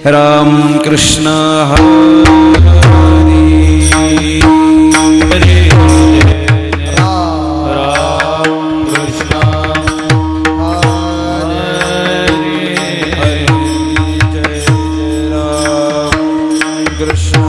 राम कृष्ण हरे हरे राम कृष्ण हरे हरे जय राम कृष्ण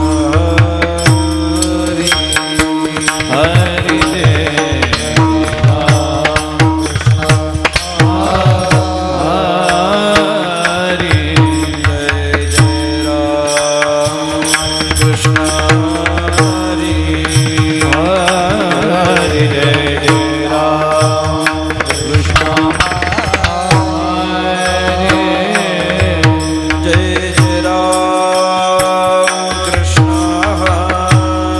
हरे हरे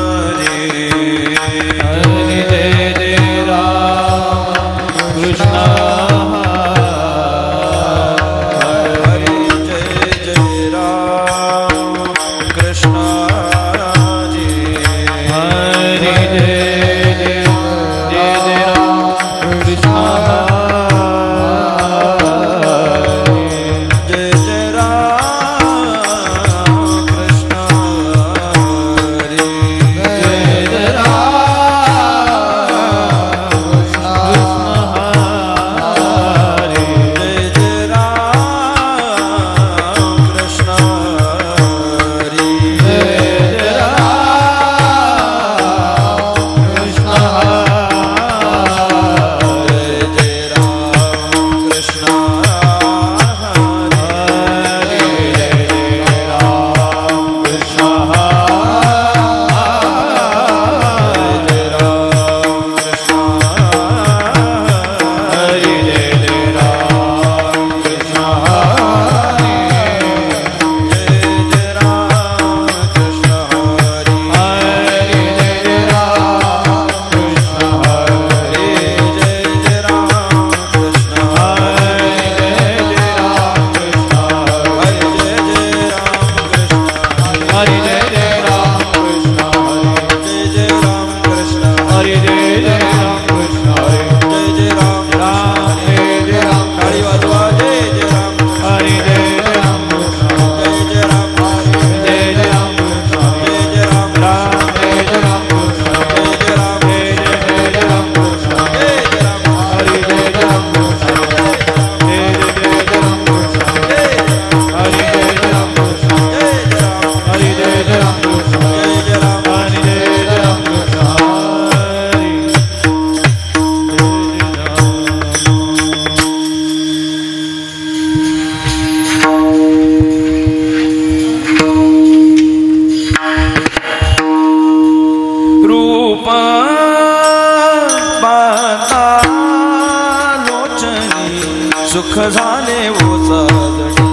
सुख झाले वो साजणी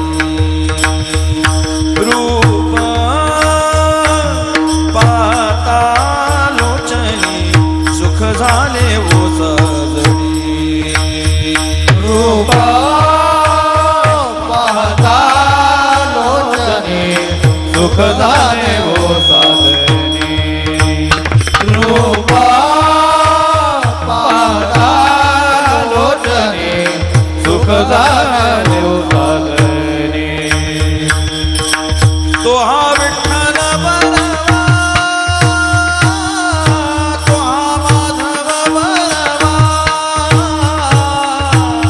रूप पाहता लोचनी सुख झाले वो साजणी रूप पाहता लोचनी सुख झाले वो साजणी रूप पाहता लोचनी सुख झाले वो साजणी तो हा विठ्ठल बलवा तो हा माधव बलवा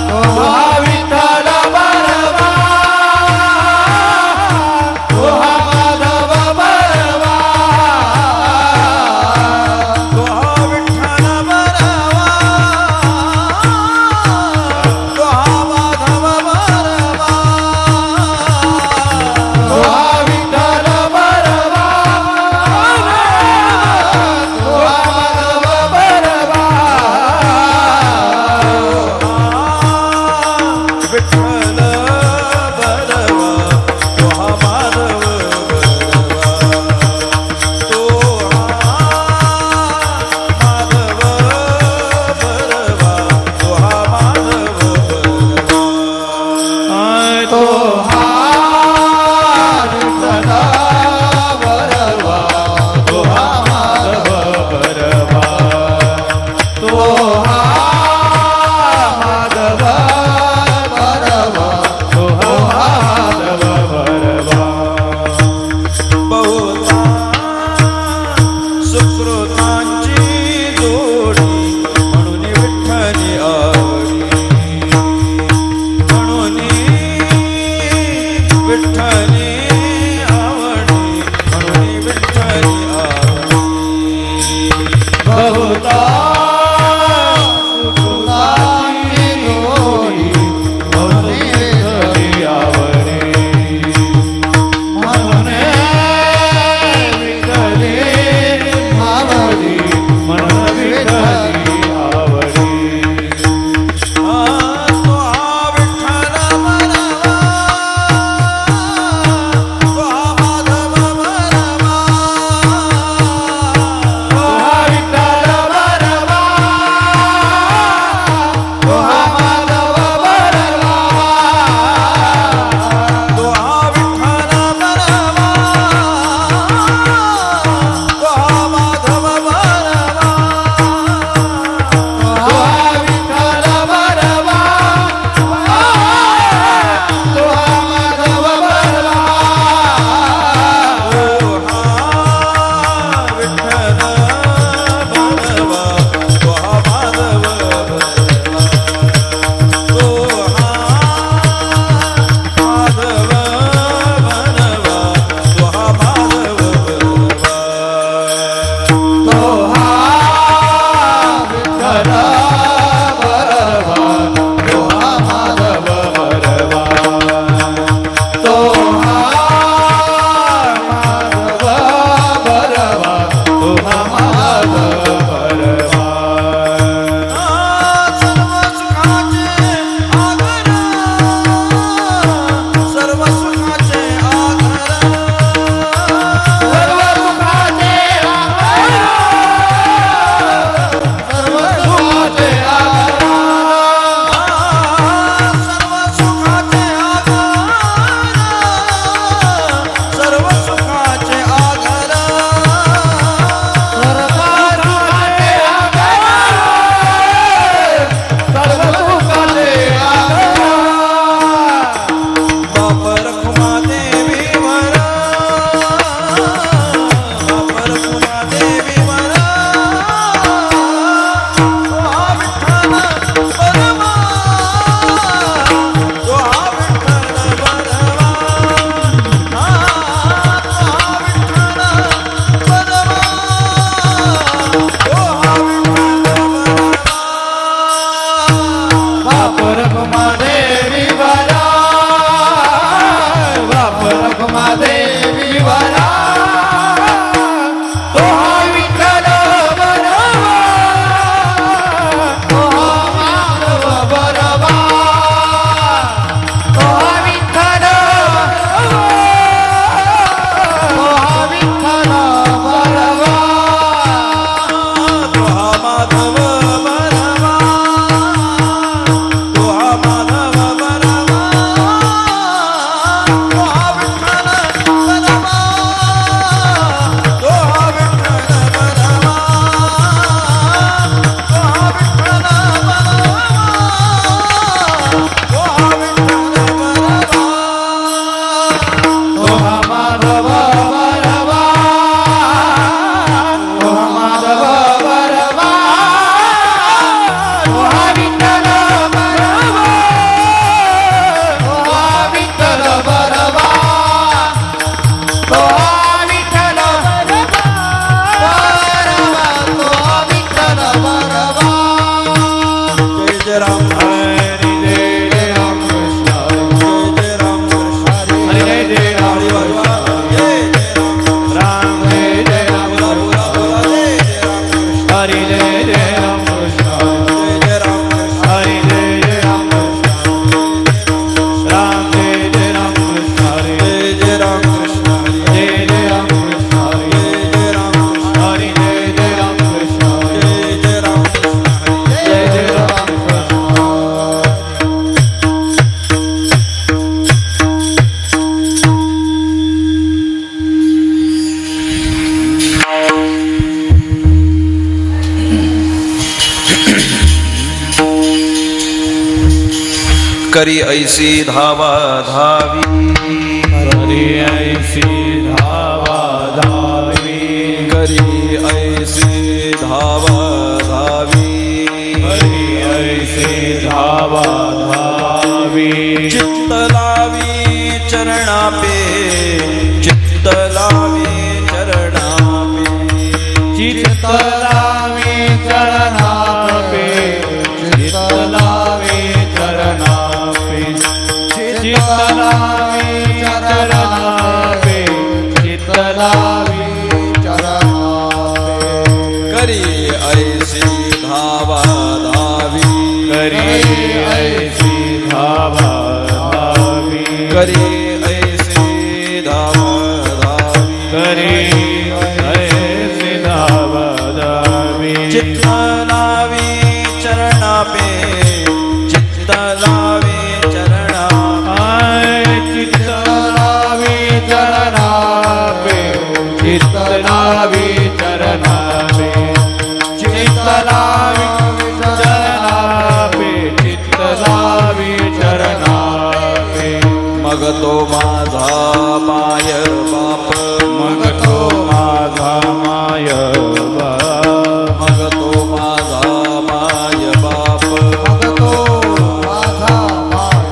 तो हा विठ्ठल बलवा तो हा माधव विठ्ठली आवडी म्हणून विठ्ठली आवडी बहुता सुखदायी जोडी म्हणून विठ्ठली आवडे म्हणून विठ्ठली आवडी म्हणून विठ्ठली आवडी तो हा विठ्ठल बरवा तो हा माधव बरवा तो हा विठ्ठल बरवा तो हा माधव बरवा तो हा विठ्ठल बरवा तो हा माधव बरवा तो हा विठ्ठल बरवा तो हा माधव बरवा तो हा विठ्ठल बरवा तो हा माधव बरवा तो हा माधव बरवा तो हा माधव बरवा सर्व सुखाचे आधार सर्व सुखाचे सर्व सुखाचे सर्व सुखाचे आधार बाप रखुमा देवी वर बाप रखुमा देवी वर तो हा विठ्ठल बरवा तो हा विठ्ठल बरवा तो हा विठ्ठल बरवा तो हा विठ्ठल बरवा बापर देवी वरा बापर देवी वरा तो हा विठ्ठल बरवा तो हा माधव बरवा तो हा विठ्ठल तो हा विठ्ठल बरवा तो हा माधव बरवा तो हा माधव बरवा तो हा विठ्ठल बरवा तो हा विठ्ठल बरवा तो हा विठ्ठल बरवा तो हा विठ्ठल बरवा तो हा माधव बरवा तो हा माधव बरवा तो हा विठ्ठल बरवा तो हा विठ्ठल बरवा तो हा विठ्ठल बरवा जय जय राम हरी जय राम कृष्ण जय जय राम कृष्ण हरी जय जय राम हरी वाजवा जय जय राम राम जय राम बोला बोला बोला जय जय राम कृष्ण हरी जय राम कृष्ण जय जय राम कृष्ण हरी जय राम कृष्ण राम जय राम कृष्ण हरी जय जय राम कृष्ण हरी जय राम कृष्ण हरी जय जय राम कृष्ण हरी जय राम कृष्ण हरी जय जय राम कृष्ण हरी जय राम कृष्ण करी ऐसी धावा धावी हरी ऐसी धावा धावी करी ऐसी धावा धावी हरी ऐसी धावा धावी चित्त लावी चरणा पे चित्त लावे चरणापे चित्त लावे चरणापे चित्त लावे चरणापे चित्त लावे चरणापे चित्त लावे चरणापे करी ऐसी धावा धावी करी ऐसी धावा धावी करी ऐसी धावा धावी करी ऐसी धावा धावी चित्त लावे चरणापे चित्त लावे चरणापे चित्त लावे चरणापे चित्त लावे चरणापे चित्त लावे चरणापे चित्त लावे चरणापे मग तो माझा माय बाप मग तो माझा माय बाप मग तो माझा माय बाप मग तो माझा माय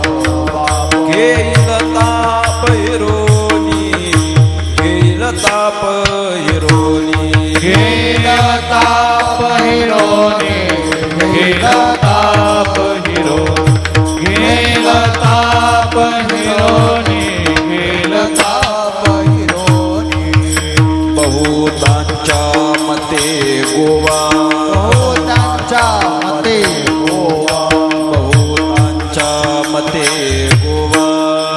बाप घेईल ताप हिरोनी घेईल ताप हिरोनी गेला ताप हिरोने गेला ताप हिरो गेला ताप हिरोने गेला ताप हिरोने बहुतांच्या मते गोवा बहुतांच्या मते गोवा बहुतांच्या मते गोवा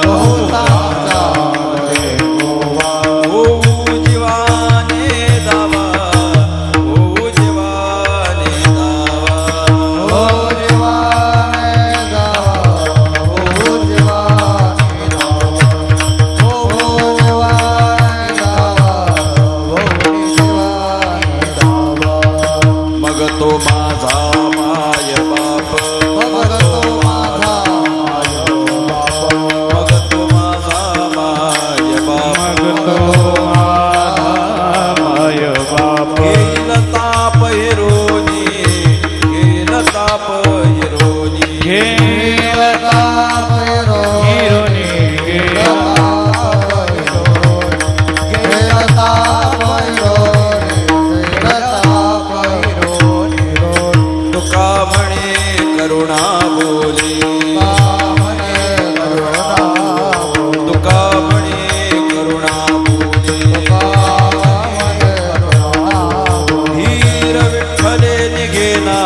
बहुतांच्या मते गोवा होऊ जीवाने दावा होऊ जीवाने दावा हो जीवाने जावा हो जीवाने जावा हो जीवाने जावा हो जीवाने जावा मग तो माझा माय बाप मग तो माझा माय बाप मग तो माझा माय बाप मग तो माझा माय बाप घेईल ताप हिरोनी घेईल ताप हिरोनी गेला ताप हिरोने गेला ताप हिरोने गेला ताप हिरोने तुका म्हणे करुणा बोली तुका म्हणे करुणा बोली धीर विठ्ठले निघेना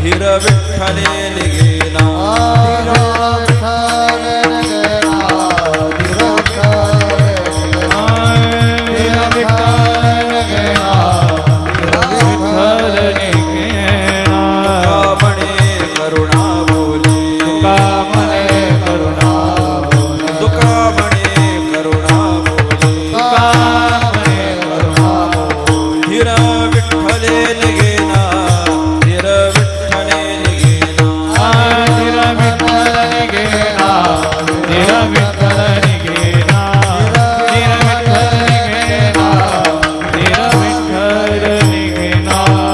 धीर विठ्ठले निघेना तुका म्हणे करुणा बोली तुका म्हणे करुणा बोली धीर विठ्ठले निघेना धीर विठ्ठले निघेना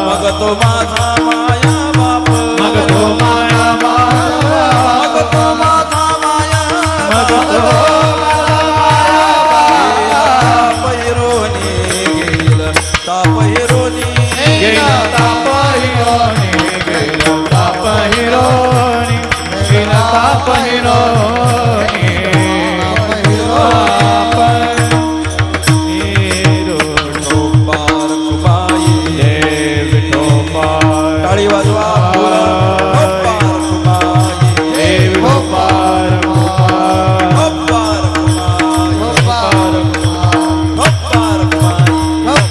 मग तो माझा माया बाप मग तो माया मग तो माझा माया मग तो ताप हिरोनी घेईल ताप हिरोनी गेला ताप हिरोने गेला ताप हिरोने गेला ताप हिरोने पार कुबाई देव ठोपार टाळी वाजवा बोला पार कुबाई देव ठोपार पार कुबाई पार कुबाई पार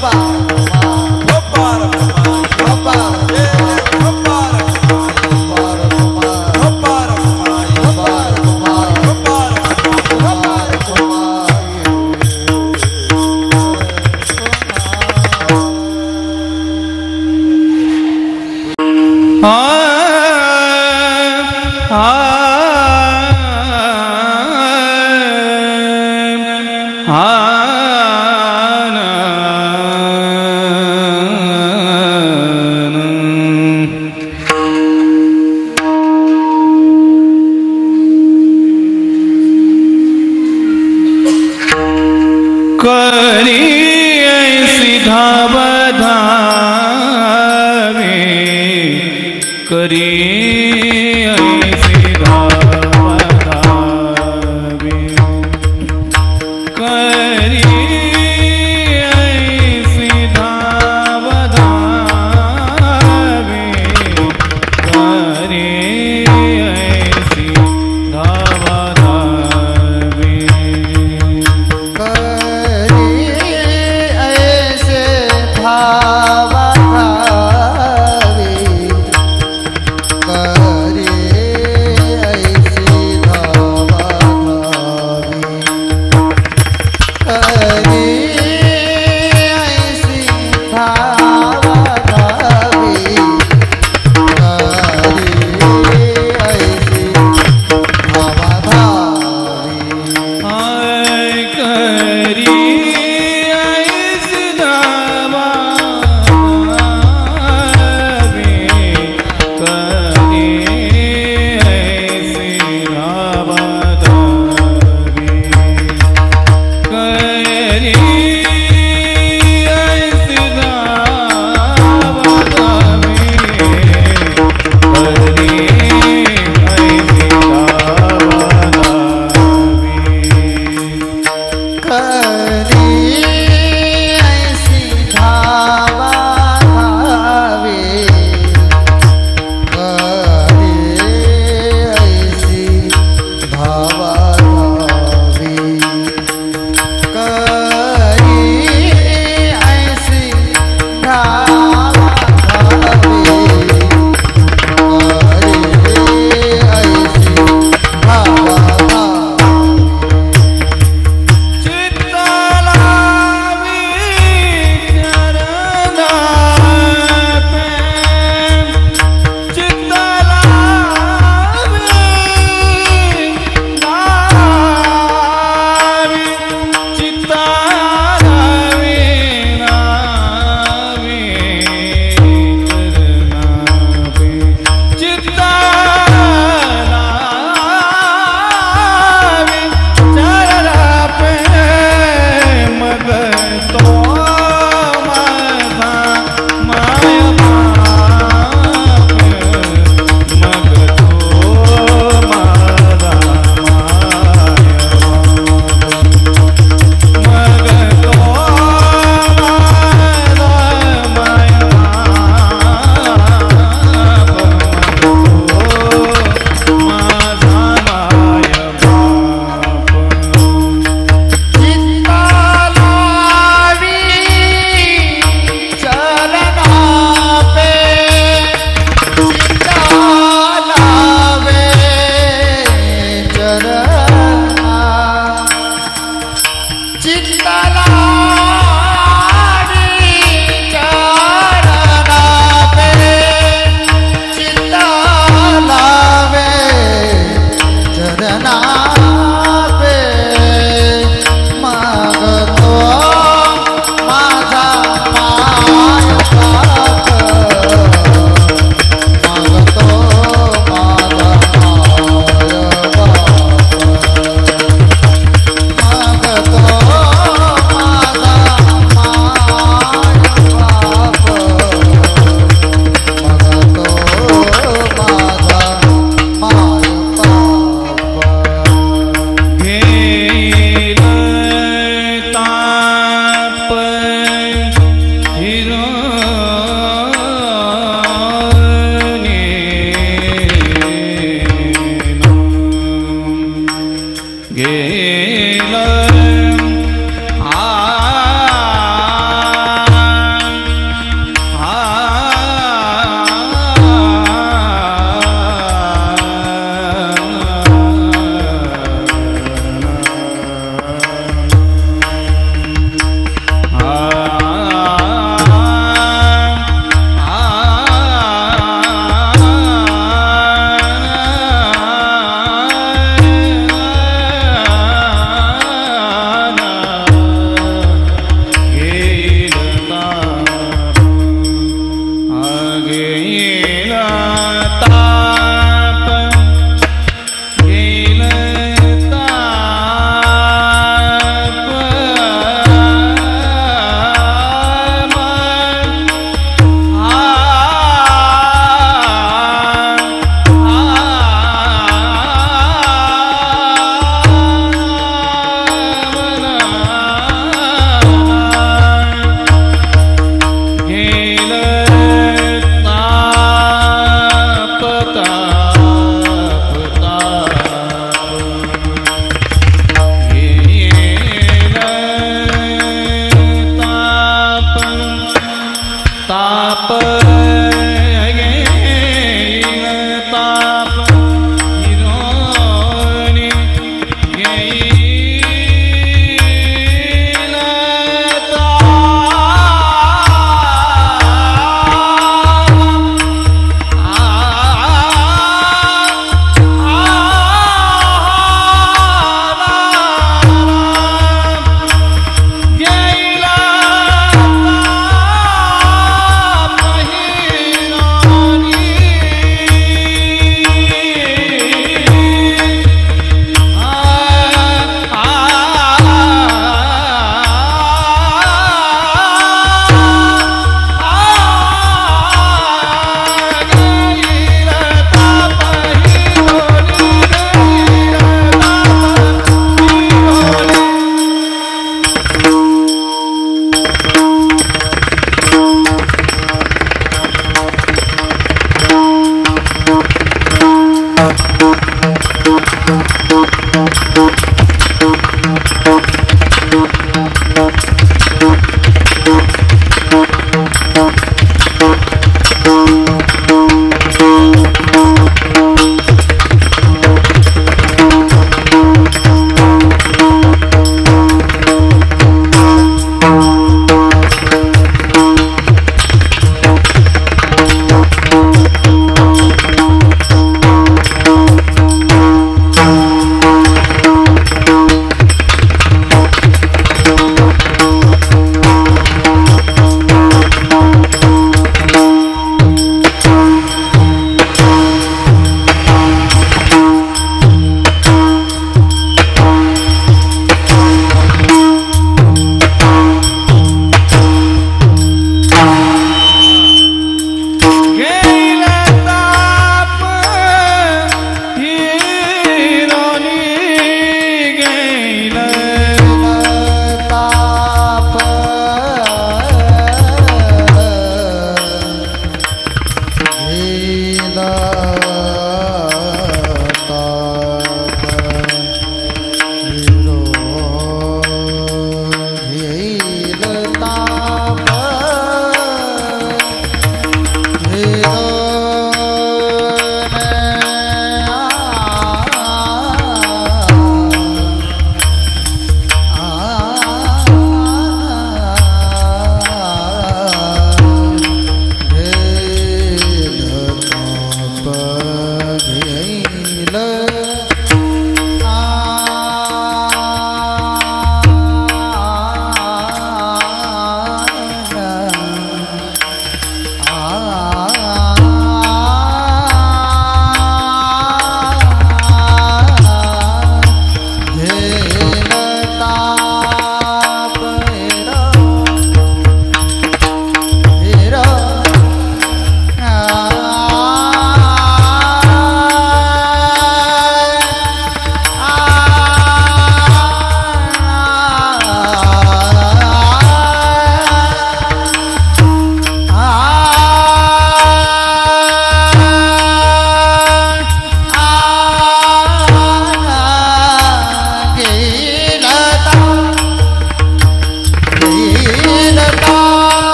करी ऐसी धावधावी करी ऐसी धावधावी करी ऐसी धावधावी करी ऐसी धावधावी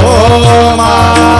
माझा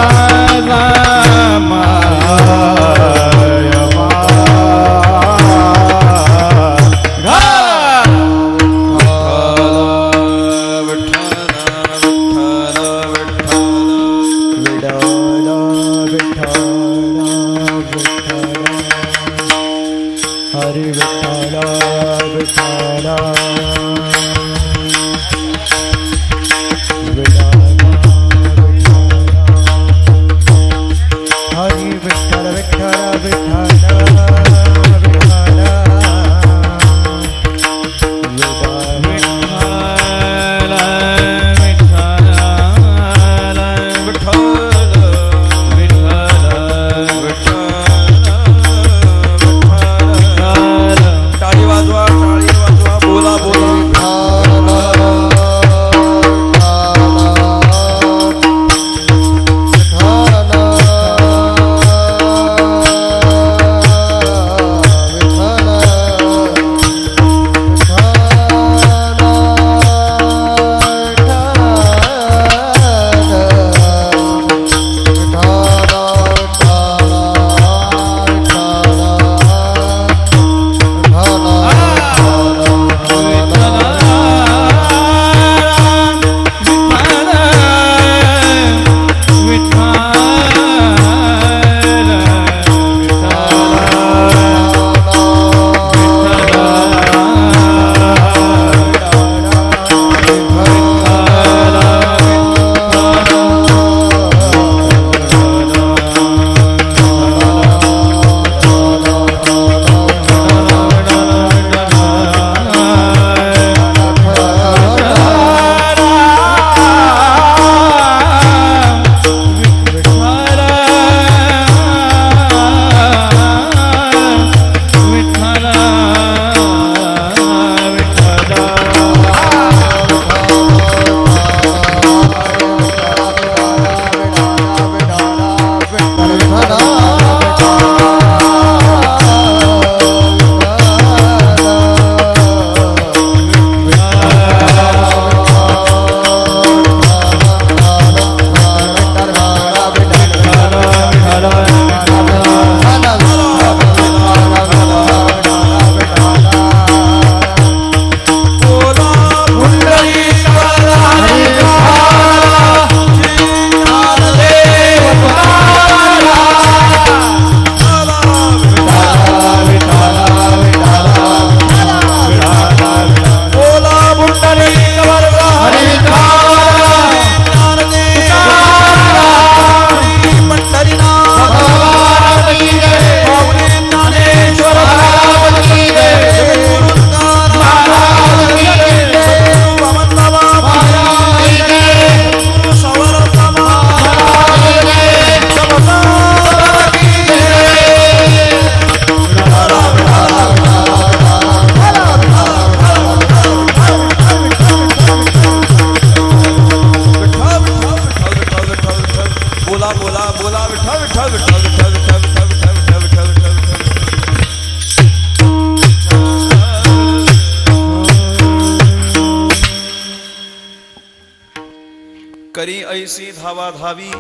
करी ऐसी धावा धावी,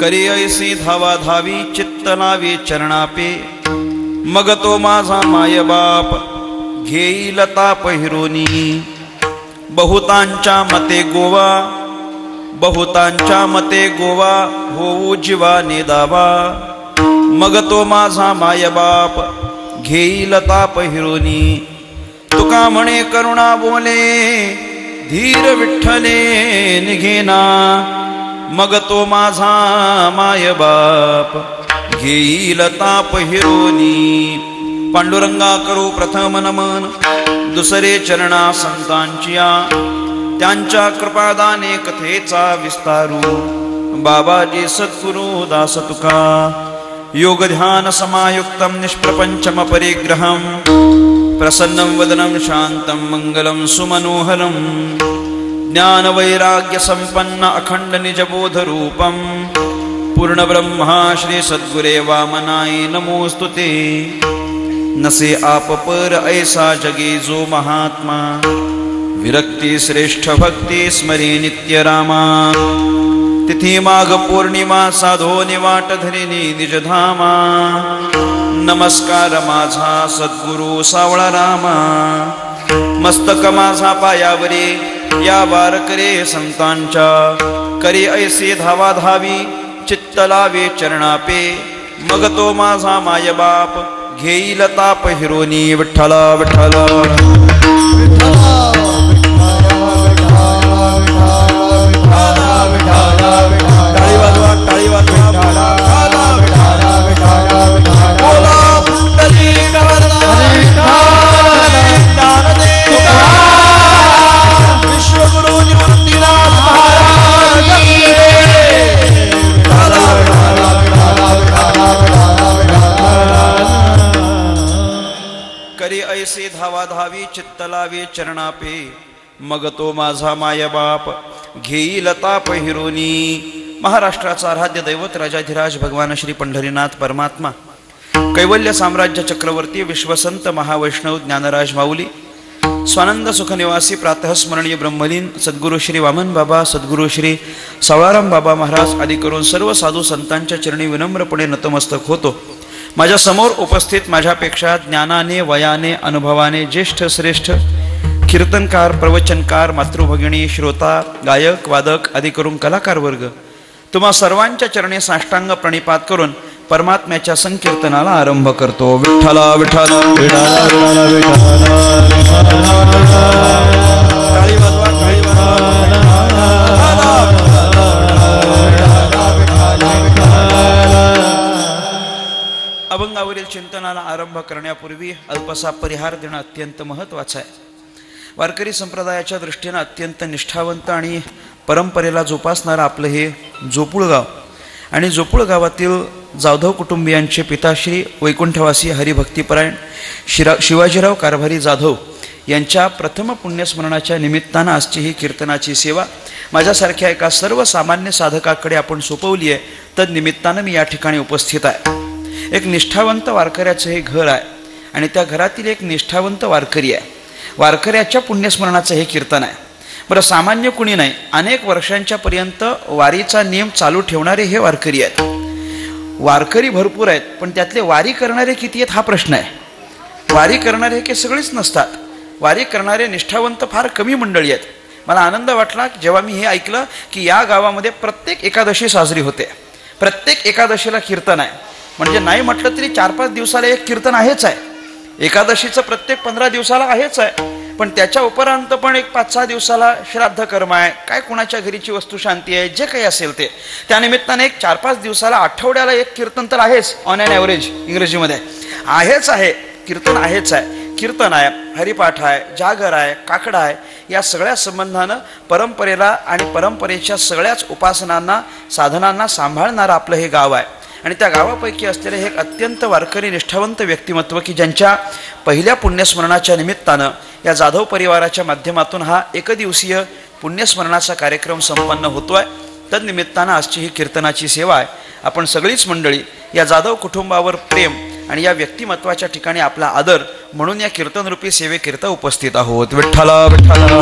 करी ऐसी धावा धावी, चित्त लावे चरणापे. मग तो माझा माय बाप घेईल ताप हिरोनी. बहुतांच्या मते गोवा, बहुतांच्या मते गोवा, होऊ जीवाने दावा. मग तो माझा माय बाप घेईल ताप हिरोनी. तुका म्हणे करुणा बोले, धीर विठ्ठले निघेना. मग तो माझा माय बाप घेईल ताप हिरोनी. पांडुरंगा करू प्रथम नमन, दुसरे चरणा संतांचिया. त्यांच्या कृपादाने कथेचा विस्तारू. बाबाजी सद्गुरु दास तुका. योग ध्यान समायुक्तम निष्प्रपंचम परिग्रहम. प्रसन्नं वदनं शान्तं मंगलं सुमनोहरं. ज्ञान वैराग्य संपन्न अखंड निजबोध रूपं. पूर्ण ब्रह्मा श्री सद्गुरे वामनाय नमोस्तुते. नसे आप पर ऐसा जगे जो महात्मा. विरक्ती श्रेष्ठ भक्ती स्मरे नित्य रामा. तिथी माघ पौर्णिमा साधो निवाट धरिणी निजधामा नमस्कार माझा सद्गुरु सावळा रामा मस्तक माझा पायावरी या वारकरे संतांच्या करी ऐसे धावा धावी चित्त लावे चरणापे मग तो माझा माय बाप घेईल ताप हिरोनी विठ्ठला विठ्ठला टाळी वाजवा टाळी वाजवा विश्वगुरु निवृत्तीनाथ महाराज करी ऐसे धावा धावी चित्त लावे चरणापे मग तो माझा माय बाप घेईल ताप हिरोनी. महाराष्ट्राचा आराध्य दैवत राजाधिराज भगवान श्री पंढरीनाथ परमात्मा कैवल्य साम्राज्य चक्रवर्ती विश्वसंत महावैष्णव ज्ञानराज माऊली स्वानंद सुखनिवासी प्रातःस्मरणीय ब्रह्मलीन सद्गुरु श्री वामन बाबा सद्गुरु श्री सावळाराम बाबा महाराज आदी करून सर्व साधू संतांच्या चरणी विनम्रपणे नतमस्तक होतो. माझ्या समोर उपस्थित माझ्यापेक्षा ज्ञानाने वयाने अनुभवाने ज्येष्ठ श्रेष्ठ कीर्तनकार प्रवचनकार मातृभगिनी श्रोता गायक वादक आदी करून कलाकार वर्ग तुम्हा सर्वांच्या चरणी साष्टांग प्रणिपात करून परमात्म्याच्या संकीर्तनाला आरंभ करतो. विठ्ठला विठ्ठला विठ्ठला अभंगावरील चिंतनाला आरंभ करण्यापूर्वी अल्पसा परिहार देणं अत्यंत महत्त्वाचं आहे. वारकरी संप्रदायाच्या दृष्टीनं अत्यंत निष्ठावंत आणि परंपरेला जोपासणारं आपलं हे जोपूळ गाव आणि जोपूळ गावातील जाधव कुटुंबियांचे पिताश्री वैकुंठवासी हरिभक्तीपरायण शिवाजीराव कारभारी जाधव यांच्या प्रथम पुण्यस्मरणाच्या निमित्तानं आजची ही कीर्तनाची सेवा माझ्यासारख्या एका सर्वसामान्य साधकाकडे आपण सोपवली आहे. तद्निमित्तानं मी या ठिकाणी उपस्थित आहे. एक निष्ठावंत वारकऱ्याचं हे घर आहे आणि त्या घरातील एक निष्ठावंत वारकरी आहे. वारकऱ्याच्या पुण्यस्मरणाचं हे कीर्तन आहे. बरं, सामान्य कुणी नाही, अनेक वर्षांच्या पर्यंत वारीचा नियम चालू ठेवणारे हे वारकरी आहेत. वारकरी भरपूर आहेत, पण त्यातले वारी करणारे किती आहेत हा प्रश्न आहे. वारी करणारे हे सगळेच नसतात. वारी करणारे निष्ठावंत फार कमी मंडळी आहेत. मला आनंद वाटला जेव्हा मी हे ऐकलं की या गावामध्ये प्रत्येक एकादशी साजरी होते, प्रत्येक एकादशीला कीर्तन आहे. म्हणजे नाही म्हटलं तरी 4-5 दिवसाला एक कीर्तन आहेच आहे. एकादशीचं प्रत्येक 15 दिवसाला आहेच आहे, पण त्याच्या उपरांत पण एक 5-6 दिवसाला श्राद्ध कर्म आहे, काय कुणाच्या घरीची वस्तू शांती आहे, जे काही असेल ते. त्यानिमित्ताने एक 4-5 दिवसाला आठवड्याला एक कीर्तन तर आहेच. ऑन ॲन ॲव्हरेज इंग्रजीमध्ये आहेच आहे, कीर्तन आहेच आहे. कीर्तन आहे, हरिपाठ आहे, जागर आहे, काकडा आहे, या सगळ्या संबंधानं परंपरेला आणि परंपरेच्या सगळ्याच उपासनांना साधनांना सांभाळणारं आपलं हे गाव आहे. आणि त्या गावापैकी असलेले हे एक अत्यंत वारकरी निष्ठावंत व्यक्तिमत्व की ज्यांच्या पहिल्या पुण्यस्मरणाच्या निमित्तानं या जाधव परिवाराच्या माध्यमातून हा एकदिवसीय पुण्यस्मरणाचा कार्यक्रम संपन्न होतोय. तद्निमित्तानं आजची ही कीर्तनाची सेवा आहे. आपण सगळीच मंडळी या जाधव कुटुंबावर प्रेम आणि या व्यक्तिमत्वाच्या ठिकाणी आपला आदर म्हणून या कीर्तनरूपी सेवेकरिता उपस्थित आहोत. विठ्ठला विठ्ठला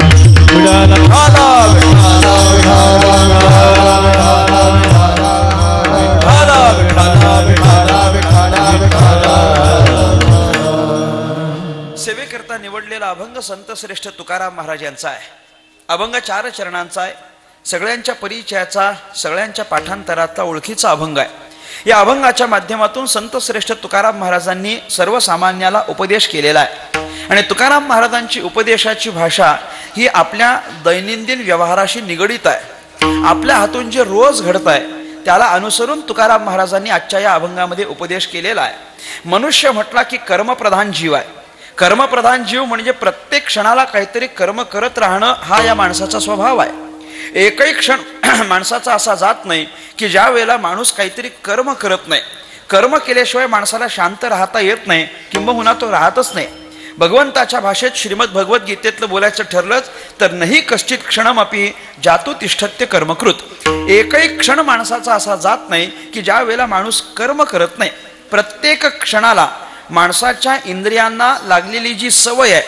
सेवेकरता निवडलेला अभंग संत श्रेष्ठ तुकाराम महाराज यांचा आहे. अभंग 4 चरणांचा आहे. सगळ्यांच्या परिचयाचा, सगळ्यांच्या पाठांतराचा ओळखीचा अभंग आहे. या अभंगाच्या माध्यमातून संत श्रेष्ठ तुकाराम महाराजांनी सर्वसामान्याला उपदेश केलेला आहे. आणि तुकाराम महाराजांची उपदेशाची भाषा ही आपल्या दैनंदिन व्यवहाराशी निगडीत आहे. आपल्या हातून जे रोज घडत आहे त्याला अनुसरून तुकाराम महाराजांनी आजच्या या अभंगामध्ये उपदेश केलेला आहे. मनुष्य म्हटला की कर्मप्रधान जीव आहे. कर्मप्रधान जीव म्हणजे प्रत्येक क्षणाला काहीतरी कर्म करत राहणं हा या माणसाचा स्वभाव आहे. एकही क्षण माणसाचा असा जात नाही की ज्या वेळेला माणूस काहीतरी कर्म करत नाही. कर्म केल्याशिवाय माणसाला शांत राहता येत नाही, किंबहुना तो राहतच नाही. भगवंताच्या भाषेत श्रीमद भगवद्गीतेतलं बोलायचं ठरलंच तर नाही कश्चित क्षणमपि जातो तिष्ठत्य कर्मकृत. एकही क्षण माणसाचा असा जात नाही की ज्या वेळेला माणूस कर्म करत नाही. प्रत्येक क्षणाला माणसाच्या इंद्रियांना लागलेली जी सवय आहे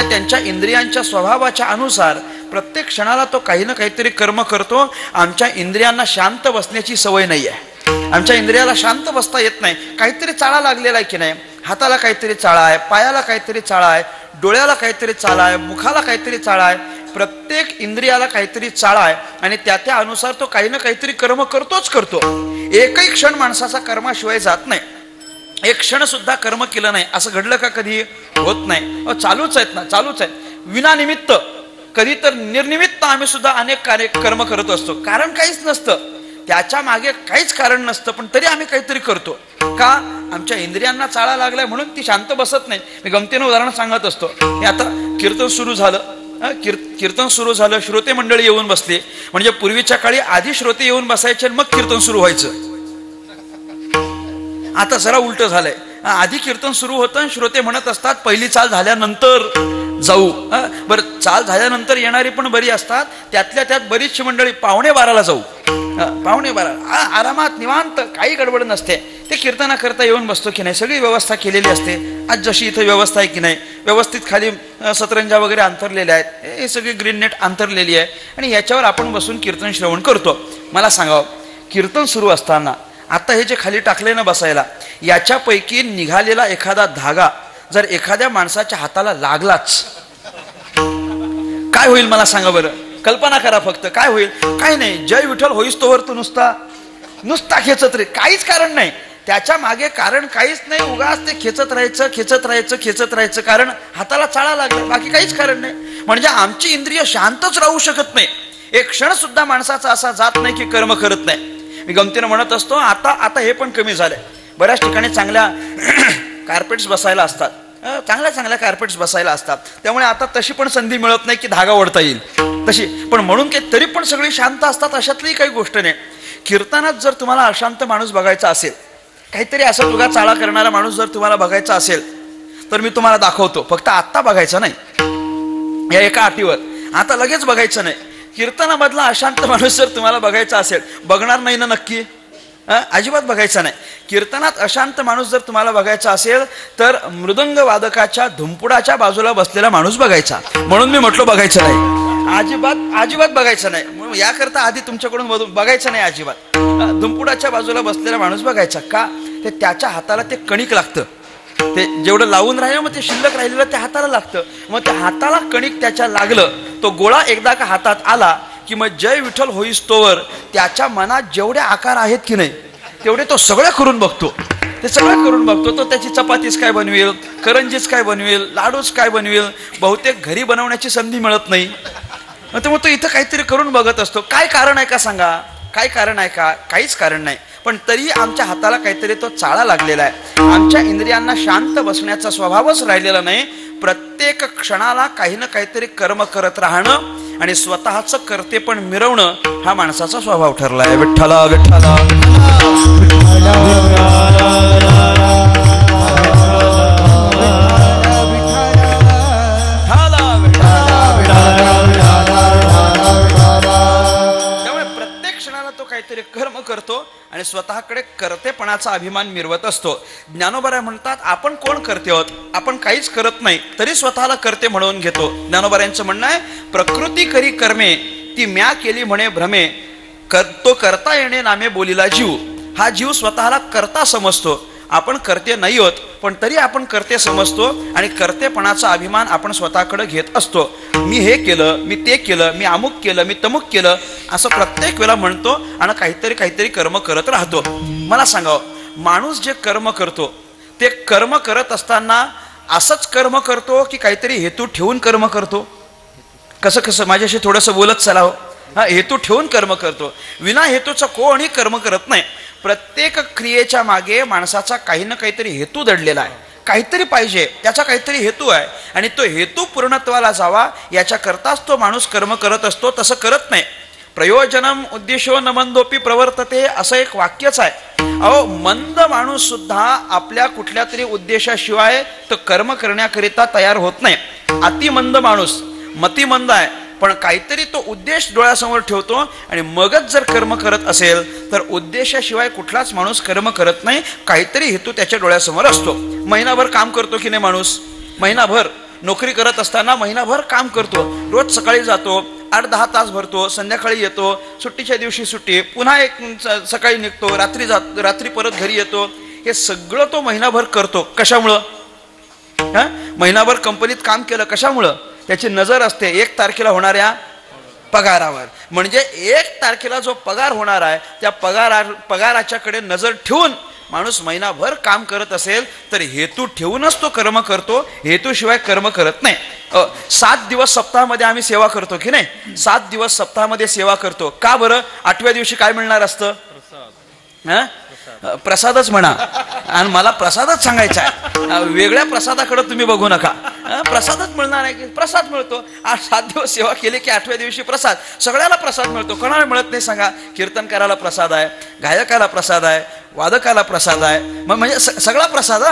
त्यांच्या इंद्रियांच्या स्वभावाच्या अनुसार प्रत्येक क्षणाला तो काही ना काहीतरी कर्म करतो. आमच्या इंद्रियांना शांत बसण्याची सवय नाही आहे. आमच्या इंद्रियाला शांत बसता येत नाही. काहीतरी चाळा लागलेला आहे की नाही, हाताला काहीतरी चाळा आहे, पायाला काहीतरी चाळा आहे, डोळ्याला काहीतरी चाळा आहे, मुखाला काहीतरी चाळा आहे. प्रत्येक इंद्रियाला काहीतरी चाळा आहे आणि त्या अनुसार तो काही ना काहीतरी कर्म करतोच करतो. एकही क्षण माणसाचा कर्माशिवाय जात नाही. एक क्षण सुद्धा कर्म केलं नाही असं घडलं का? कधी होत नाही. चालूच आहेत ना, चालूच आहेत. विनानिमित्त, कधी तर निर्निमित्त आम्ही सुद्धा अनेक कर्म करत असतो. कारण काहीच नसतं, त्याच्या मागे काहीच कारण नसतं, पण तरी आम्ही काहीतरी करतो. का? आमच्या इंद्रियांना चाळा लागलाय म्हणून ती शांत बसत नाही. मी गमतीनं उदाहरण सांगत असतो. हे आता कीर्तन सुरू झालं, कीर्तन सुरू झालं, श्रोते मंडळी येऊन बसले. म्हणजे पूर्वीच्या काळी आधी श्रोते येऊन बसायचे आणि मग कीर्तन सुरू व्हायचं. आता जरा उलट झालंय. आधी कीर्तन सुरू होतं, श्रोते म्हणत असतात पहिली चाल झाल्यानंतर जाऊ. बरं, चाल झाल्यानंतर येणारी पण बरी असतात. त्यातल्या त्यात बरीचशी मंडळी 11:45 जाऊ, 11:15 आरामात निवांत, काही गडबड नसते. ते कीर्तना करता येऊन बसतो की नाही, सगळी व्यवस्था केलेली असते. आज जशी इथं व्यवस्था आहे की नाही, व्यवस्थित खाली सतरंजा वगैरे अंतरलेल्या आहेत, हे सगळी ग्रीन नेट अंतरलेली आहे आणि याच्यावर आपण बसून कीर्तन श्रवण करतो. मला सांगावं, कीर्तन सुरू असताना आता हे जे खाली टाकले ना बसायला, याच्यापैकी निघालेला एखादा धागा जर एखाद्या माणसाच्या हाताला लागलाच, काय होईल मला सांगा बरं? कल्पना करा फक्त, काय होईल? काय नाही, जय विठ्ठल होईस तोवर तो नुसता खेचत रे, काहीच कारण नाही. त्याच्या मागे कारण काहीच नाही. उगाच ते खेचत राहायचं. कारण हाताला चाळा लागला, बाकी काहीच कारण नाही. म्हणजे आमची इंद्रिय शांतच राहू शकत नाही. एक क्षण सुद्धा माणसाचा असा जात नाही की कर्म करत नाही. मी गमतीनं म्हणत असतो, आता हे पण कमी झालंय. बऱ्याच ठिकाणी चांगल्या कार्पेट्स बसायला असतात, चांगल्या कार्पेट्स बसायला असतात. त्यामुळे आता तशी पण संधी मिळत नाही की धागा ओढता येईल तशी. पण म्हणून की तरी पण सगळी शांत असतात अशातली काही गोष्ट नाही. कीर्तनात जर तुम्हाला अशांत माणूस बघायचा असेल, काहीतरी असं तुगा चाळा करणारा माणूस जर तुम्हाला बघायचा असेल, तर मी तुम्हाला दाखवतो. फक्त आत्ता बघायचं नाही, या एका अटीवर. आता लगेच बघायचं नाही. कीर्तनामधला अशांत माणूस जर तुम्हाला बघायचा असेल, बघणार नाही ना नक्की? अजिबात बघायचा नाही. कीर्तनात अशांत माणूस जर तुम्हाला बघायचा असेल तर मृदंग वादकाच्या धुमपुडाच्या बाजूला बसलेला माणूस बघायचा. म्हणून मी म्हटलो बघायचं नाही, अजिबात बघायचं नाही. याकरता आधी तुमच्याकडून बघायचं नाही अजिबात. धुमपुडाच्या बाजूला बसलेला माणूस बघायचा. का? ते त्याच्या हाताला ते कणिक लागतं. ते जेवढं लावून राहिलं मग ते शिल्लक राहिलेलं त्या हाताला लागतं. मग त्या हाताला कणिक त्याच्या लागलं, तो गोळा एकदा का हातात आला की मग जय विठ्ठल होईस तोवर त्याच्या मनात जेवढे आकार आहेत की नाही तेवढे तो सगळे करून बघतो. तो त्याची चपातीच काय बनवेल, करंजीच काय बनवेल, लाडूच काय बनवेल. बहुतेक घरी बनवण्याची संधी मिळत नाही. त्यामुळे तो इथं काहीतरी करून बघत असतो. काय कारण आहे का सांगा? काय कारण आहे का? काहीच कारण नाही. पण तरी आमच्या हाताला काहीतरी तो चाळा लागलेला आहे. आमच्या इंद्रियांना शांत बसण्याचा स्वभावच राहिलेला नाही. प्रत्येक क्षणाला काही ना काहीतरी कर्म करत राहणं आणि स्वतःच करते पण मिरवणं हा माणसाचा स्वभाव ठरलाय. विठ्ठला विठ्ठला काहीतरी कर्म करतो आणि स्वतःकडे कर्तेपणाचा अभिमान मिरवत असतो. ज्ञानोबा म्हणतात, आपण कोण करते आहोत? आपण काहीच करत नाही तरी स्वतःला करते म्हणून घेतो. ज्ञानोबा यांचं म्हणणं आहे, प्रकृती करी कर्मे ती म्या केली म्हणे भ्रमे, तो करता येणे नामे बोलीला जीव. हा जीव स्वतःला करता समजतो. आपण करते नाही होत पण तरी आपण करते समजतो आणि कर्तेपणाचा अभिमान आपण स्वतःकडे घेत असतो. मी हे केलं, मी ते केलं, मी अमुक केलं, मी तमुक केलं असं प्रत्येक वेळा म्हणतो आणि काहीतरी कर्म करत राहतो. मला सांगावं, माणूस जे कर्म करतो ते कर्म करत असताना असंच कर्म करतो की काहीतरी हेतू ठेवून कर्म करतो? कसं माझ्याशी थोडंसं बोलत चला हो. हेतू ठेवून कर्म करतो. विना हेतूचं कोणी कर्म करत नाही. प्रत्येक क्रियेच्या मागे माणसाचा काही ना काहीतरी हेतू दडलेला आहे. काहीतरी पाहिजे, त्याचा काहीतरी हेतू आहे आणि तो हेतू पूर्णत्वाला जावा याच्याकरताच तो माणूस कर्म करत असतो. तसं करत नाही. प्रयोजनम उद्देशो न मंदोपी प्रवर्तते असं एक वाक्यच आहे. अहो, मंद माणूस सुद्धा आपल्या कुठल्या तरी उद्देशाशिवाय तो कर्म करण्याकरिता तयार होत नाही. अतिमंद माणूस मतिमंद आहे पण काहीतरी तो उद्देश डोळ्यासमोर ठेवतो आणि मगच जर कर्म करत असेल तर उद्देशाशिवाय कुठलाच माणूस कर्म करत नाही. काहीतरी हेतू त्याच्या डोळ्यासमोर असतो. महिनाभर काम करतो की नाही माणूस? महिनाभर नोकरी करत असताना महिनाभर काम करतो, रोज सकाळी जातो, 8-10 तास भरतो, संध्याकाळी येतो, सुट्टीच्या दिवशी सुट्टी, पुन्हा एक सकाळी निघतो, रात्री परत घरी येतो. हे सगळं तो महिनाभर करतो. कशामुळं? महिनाभर कंपनीत काम केलं कशामुळं? त्याची नजर असते 1 तारखेला होणाऱ्या पगारावर. म्हणजे 1 तारखेला जो पगार होणार आहे त्या पगाराच्याकडे नजर ठेवून माणूस महिनाभर काम करत असेल तर हेतू ठेवूनच तो कर्म करतो, हेतूशिवाय कर्म करत नाही. 7 दिवस सप्ताहामध्ये आम्ही सेवा करतो की नाही? 7 दिवस सप्ताहामध्ये सेवा करतो. का बरं? 8व्या दिवशी काय मिळणार असतं? प्रसादच म्हणा. आणि मला प्रसादच सांगायचा आहे, वेगळ्या प्रसादाकडे तुम्ही बघू नका. प्रसादच मिळणार आहे की प्रसाद मिळतो. 7 दिवस सेवा केली की 8व्या दिवशी प्रसाद. सगळ्याला प्रसाद मिळतो. कोणाला मिळत नाही सांगा? कीर्तनकाराला प्रसाद आहे, गायकाला प्रसाद आहे, वादकाला प्रसाद आहे. म्हणजे सगळा प्रसाद,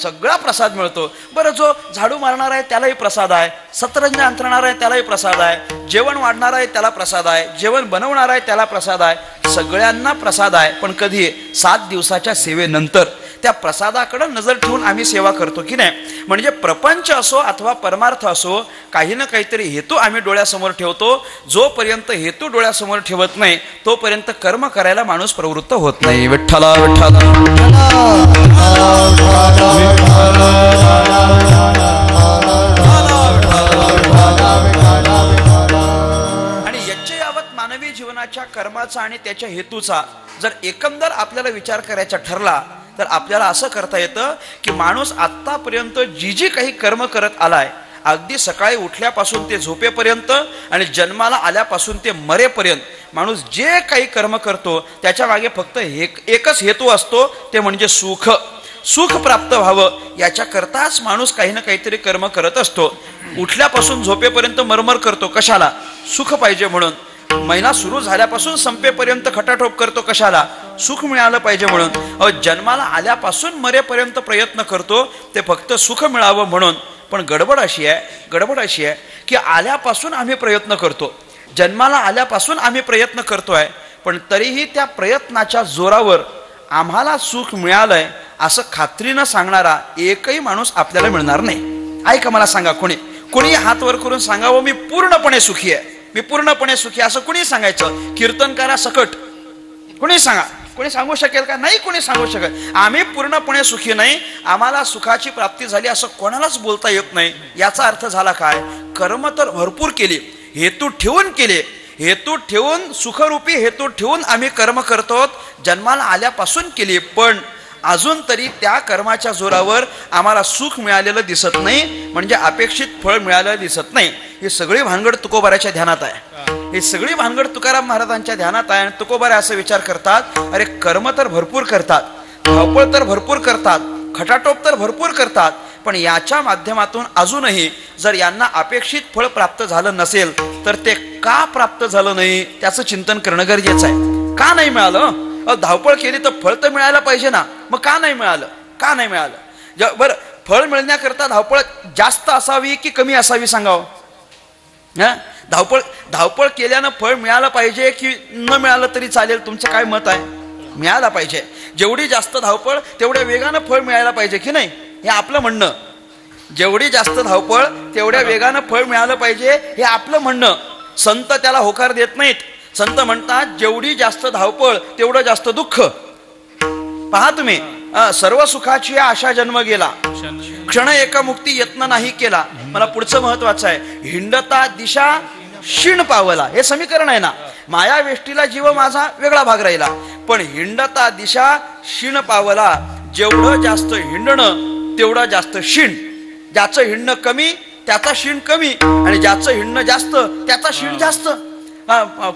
सगळा प्रसाद मिळतो. बरं, जो झाडू मारणार आहे त्यालाही प्रसाद आहे, सतरंज अंथरणार आहे त्यालाही प्रसाद आहे, जेवण वाढणार आहे त्याला प्रसाद आहे, जेवण बनवणार आहे त्याला प्रसाद आहे. सगळ्यांना प्रसाद आहे. पण कधी? 7 दिवसाच्या सेवेनंतर. त्या प्रसादाकडे नजर ठेवून आम्ही सेवा करतो की नाही? म्हणजे प्रपंच असो अथवा परमार्थ असो, काही ना काहीतरी हेतू आम्ही डोळ्यासमोर ठेवतो. जोपर्यंत हेतू डोळ्यासमोर ठेवत नाही तोपर्यंत कर्म करायला माणूस प्रवृत्त होत नाही. विठ्ठला विठ्ठला. आणि याच्या यावत मानवी जीवनाच्या कर्माचा आणि त्याच्या हेतूचा जर एकंदर आपल्याला विचार करायचा ठरला तर आपल्याला असं करता येतं की माणूस आत्तापर्यंत जी काही कर्म करत आलाय, अगदी सकाळी उठल्यापासून ते झोपेपर्यंत आणि जन्माला आल्यापासून ते मरेपर्यंत माणूस जे काही कर्म करतो त्याच्या मागे फक्त एकच हेतू असतो, ते म्हणजे सुख प्राप्त व्हावं. याच्याकरताच माणूस काही ना काहीतरी कर्म करत असतो. उठल्यापासून झोपेपर्यंत मरमर करतो. कशाला? सुख पाहिजे म्हणून. महिना सुरू झाल्यापासून संपेपर्यंत खटाटोप करतो. कशाला? सुख मिळालं पाहिजे म्हणून. जन्माला आल्यापासून मरेपर्यंत प्रयत्न करतो ते फक्त सुख मिळावं म्हणून. पण गडबड अशी आहे की आल्यापासून आम्ही प्रयत्न करतो, जन्माला आल्यापासून आम्ही प्रयत्न करतोय, पण तरीही त्या प्रयत्नाच्या जोरावर आम्हाला सुख मिळालंय असं खात्रीनं सांगणारा एकही माणूस आपल्याला मिळणार नाही. ऐका, मला सांगा, कोणी हात वर करून सांगावं मी पूर्णपणे सुखी आहे, मी पूर्णपणे सुखी, असं कुणी सांगायचं? कीर्तनकारा सकट कोणी सांगा? कोणी सांगू शकेल का? नाही, कोणी सांगू शकत. आम्ही पूर्णपणे सुखी नाही, आम्हाला सुखाची प्राप्ती झाली असं कोणालाच बोलता येत नाही. याचा अर्थ झाला काय? कर्म तर भरपूर केली, हेतू ठेवून केले, हेतू ठेवून, सुखरूपी हेतू ठेवून आम्ही कर्म करतो, जन्माला आल्यापासून केली, पण अजून तरी त्या कर्माच्या जोरावर आम्हाला सुख मिळालेलं दिसत नाही, म्हणजे अपेक्षित फळ मिळालेलं दिसत नाही. ही सगळी भानगड तुकोबाराच्या ध्यानात आहे. ही सगळी भानगड तुकाराम महाराजांच्या ध्यानात आहे. आणि तुकोबारे असा विचार करतात, अरे कर्म तर भरपूर करतात, धावपळ तर भरपूर करतात, खटाटोप तर भरपूर करतात, पण याच्या माध्यमातून अजूनही जर यांना अपेक्षित फळ प्राप्त झालं नसेल तर ते का प्राप्त झालं नाही त्याचं चिंतन करणं गरजेचं आहे. का नाही मिळालं? धावपळ केली तर फळ तर मिळायला पाहिजे ना, मग का नाही मिळालं? का नाही मिळालं? बरं, फळ मिळण्याकरता धावपळ जास्त असावी की कमी असावी सांगावं? धावपळ केल्यानं फळ मिळालं पाहिजे की न मिळालं तरी चालेल? तुमचं काय मत आहे? मिळाला पाहिजे. जेवढी जास्त धावपळ तेवढ्या वेगानं फळ मिळायला पाहिजे की नाही, हे आपलं म्हणणं. जेवढी जास्त धावपळ तेवढ्या वेगानं फळ मिळालं पाहिजे हे आपलं म्हणणं. संत त्याला होकार देत नाहीत. संत म्हणतात जेवढी जास्त धावपळ तेवढं जास्त दुःख. पहा तुम्ही, सर्व सुखाची आशा जन्म गेला, क्षण एका मुक्ती यत्न नाही केला. मला पुढचं महत्वाचं आहे, हिंडता दिशा क्षीण पावला. हे समीकरण आहे ना. माया वेष्टीला जीव माझा वेगळा भाग राहिला, पण हिंडता दिशा क्षीण पावला. जेवढं जास्त हिंडणं तेवढं जास्त क्षीण. ज्याचं हिंडणं कमी त्याचा क्षीण कमी, आणि ज्याचं हिंडणं जास्त त्याचा क्षीण जास्त.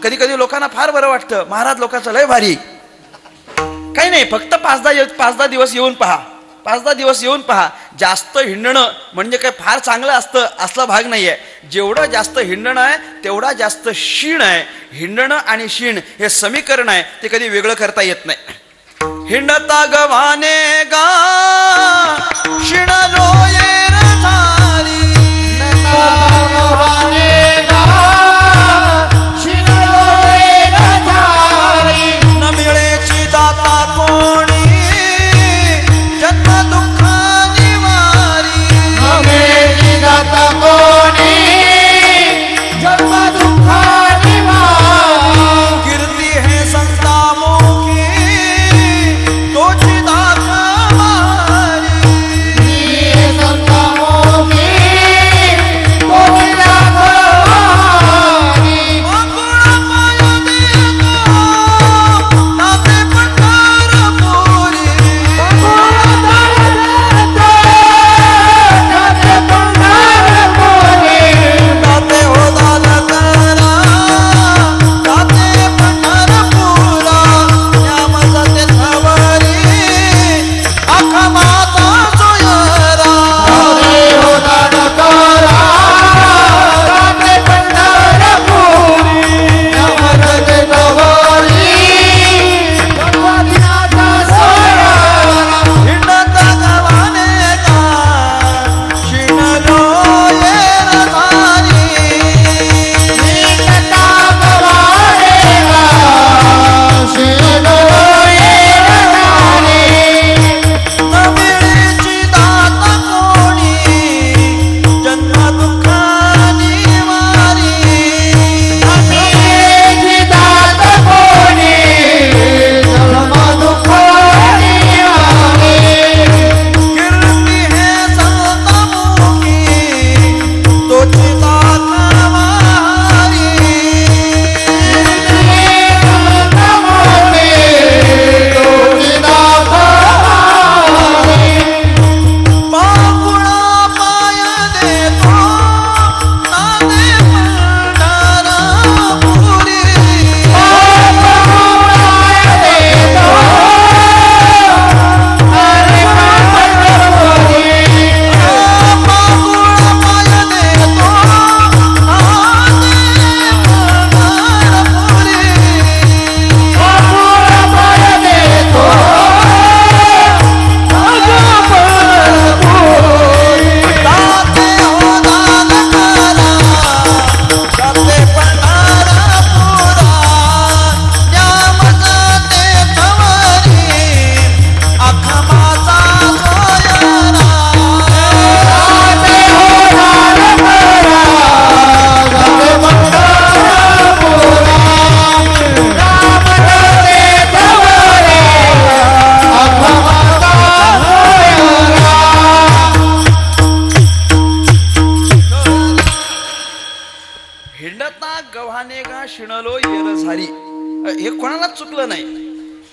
कधी कधी लोकांना फार बरं वाटतं, महाराज लोकांचं लय भारी. काही नाही, फक्त 5-10 दिवस येऊन पहा, 5-10 दिवस येऊन पहा. जास्त हिंडणं म्हणजे काय फार चांगलं असतं असला भाग नाहीये. जेवढं जास्त हिंडणं आहे तेवढा जास्त क्षीण आहे. हिंडणं आणि क्षीण हे समीकरण आहे, ते कधी वेगळं करता येत नाही. हिंडता गव्हाने गा क्षीण लोये रथारी, न मिळेची दाता कोणी जन्म दुःख निवारी, न मिळेची दाता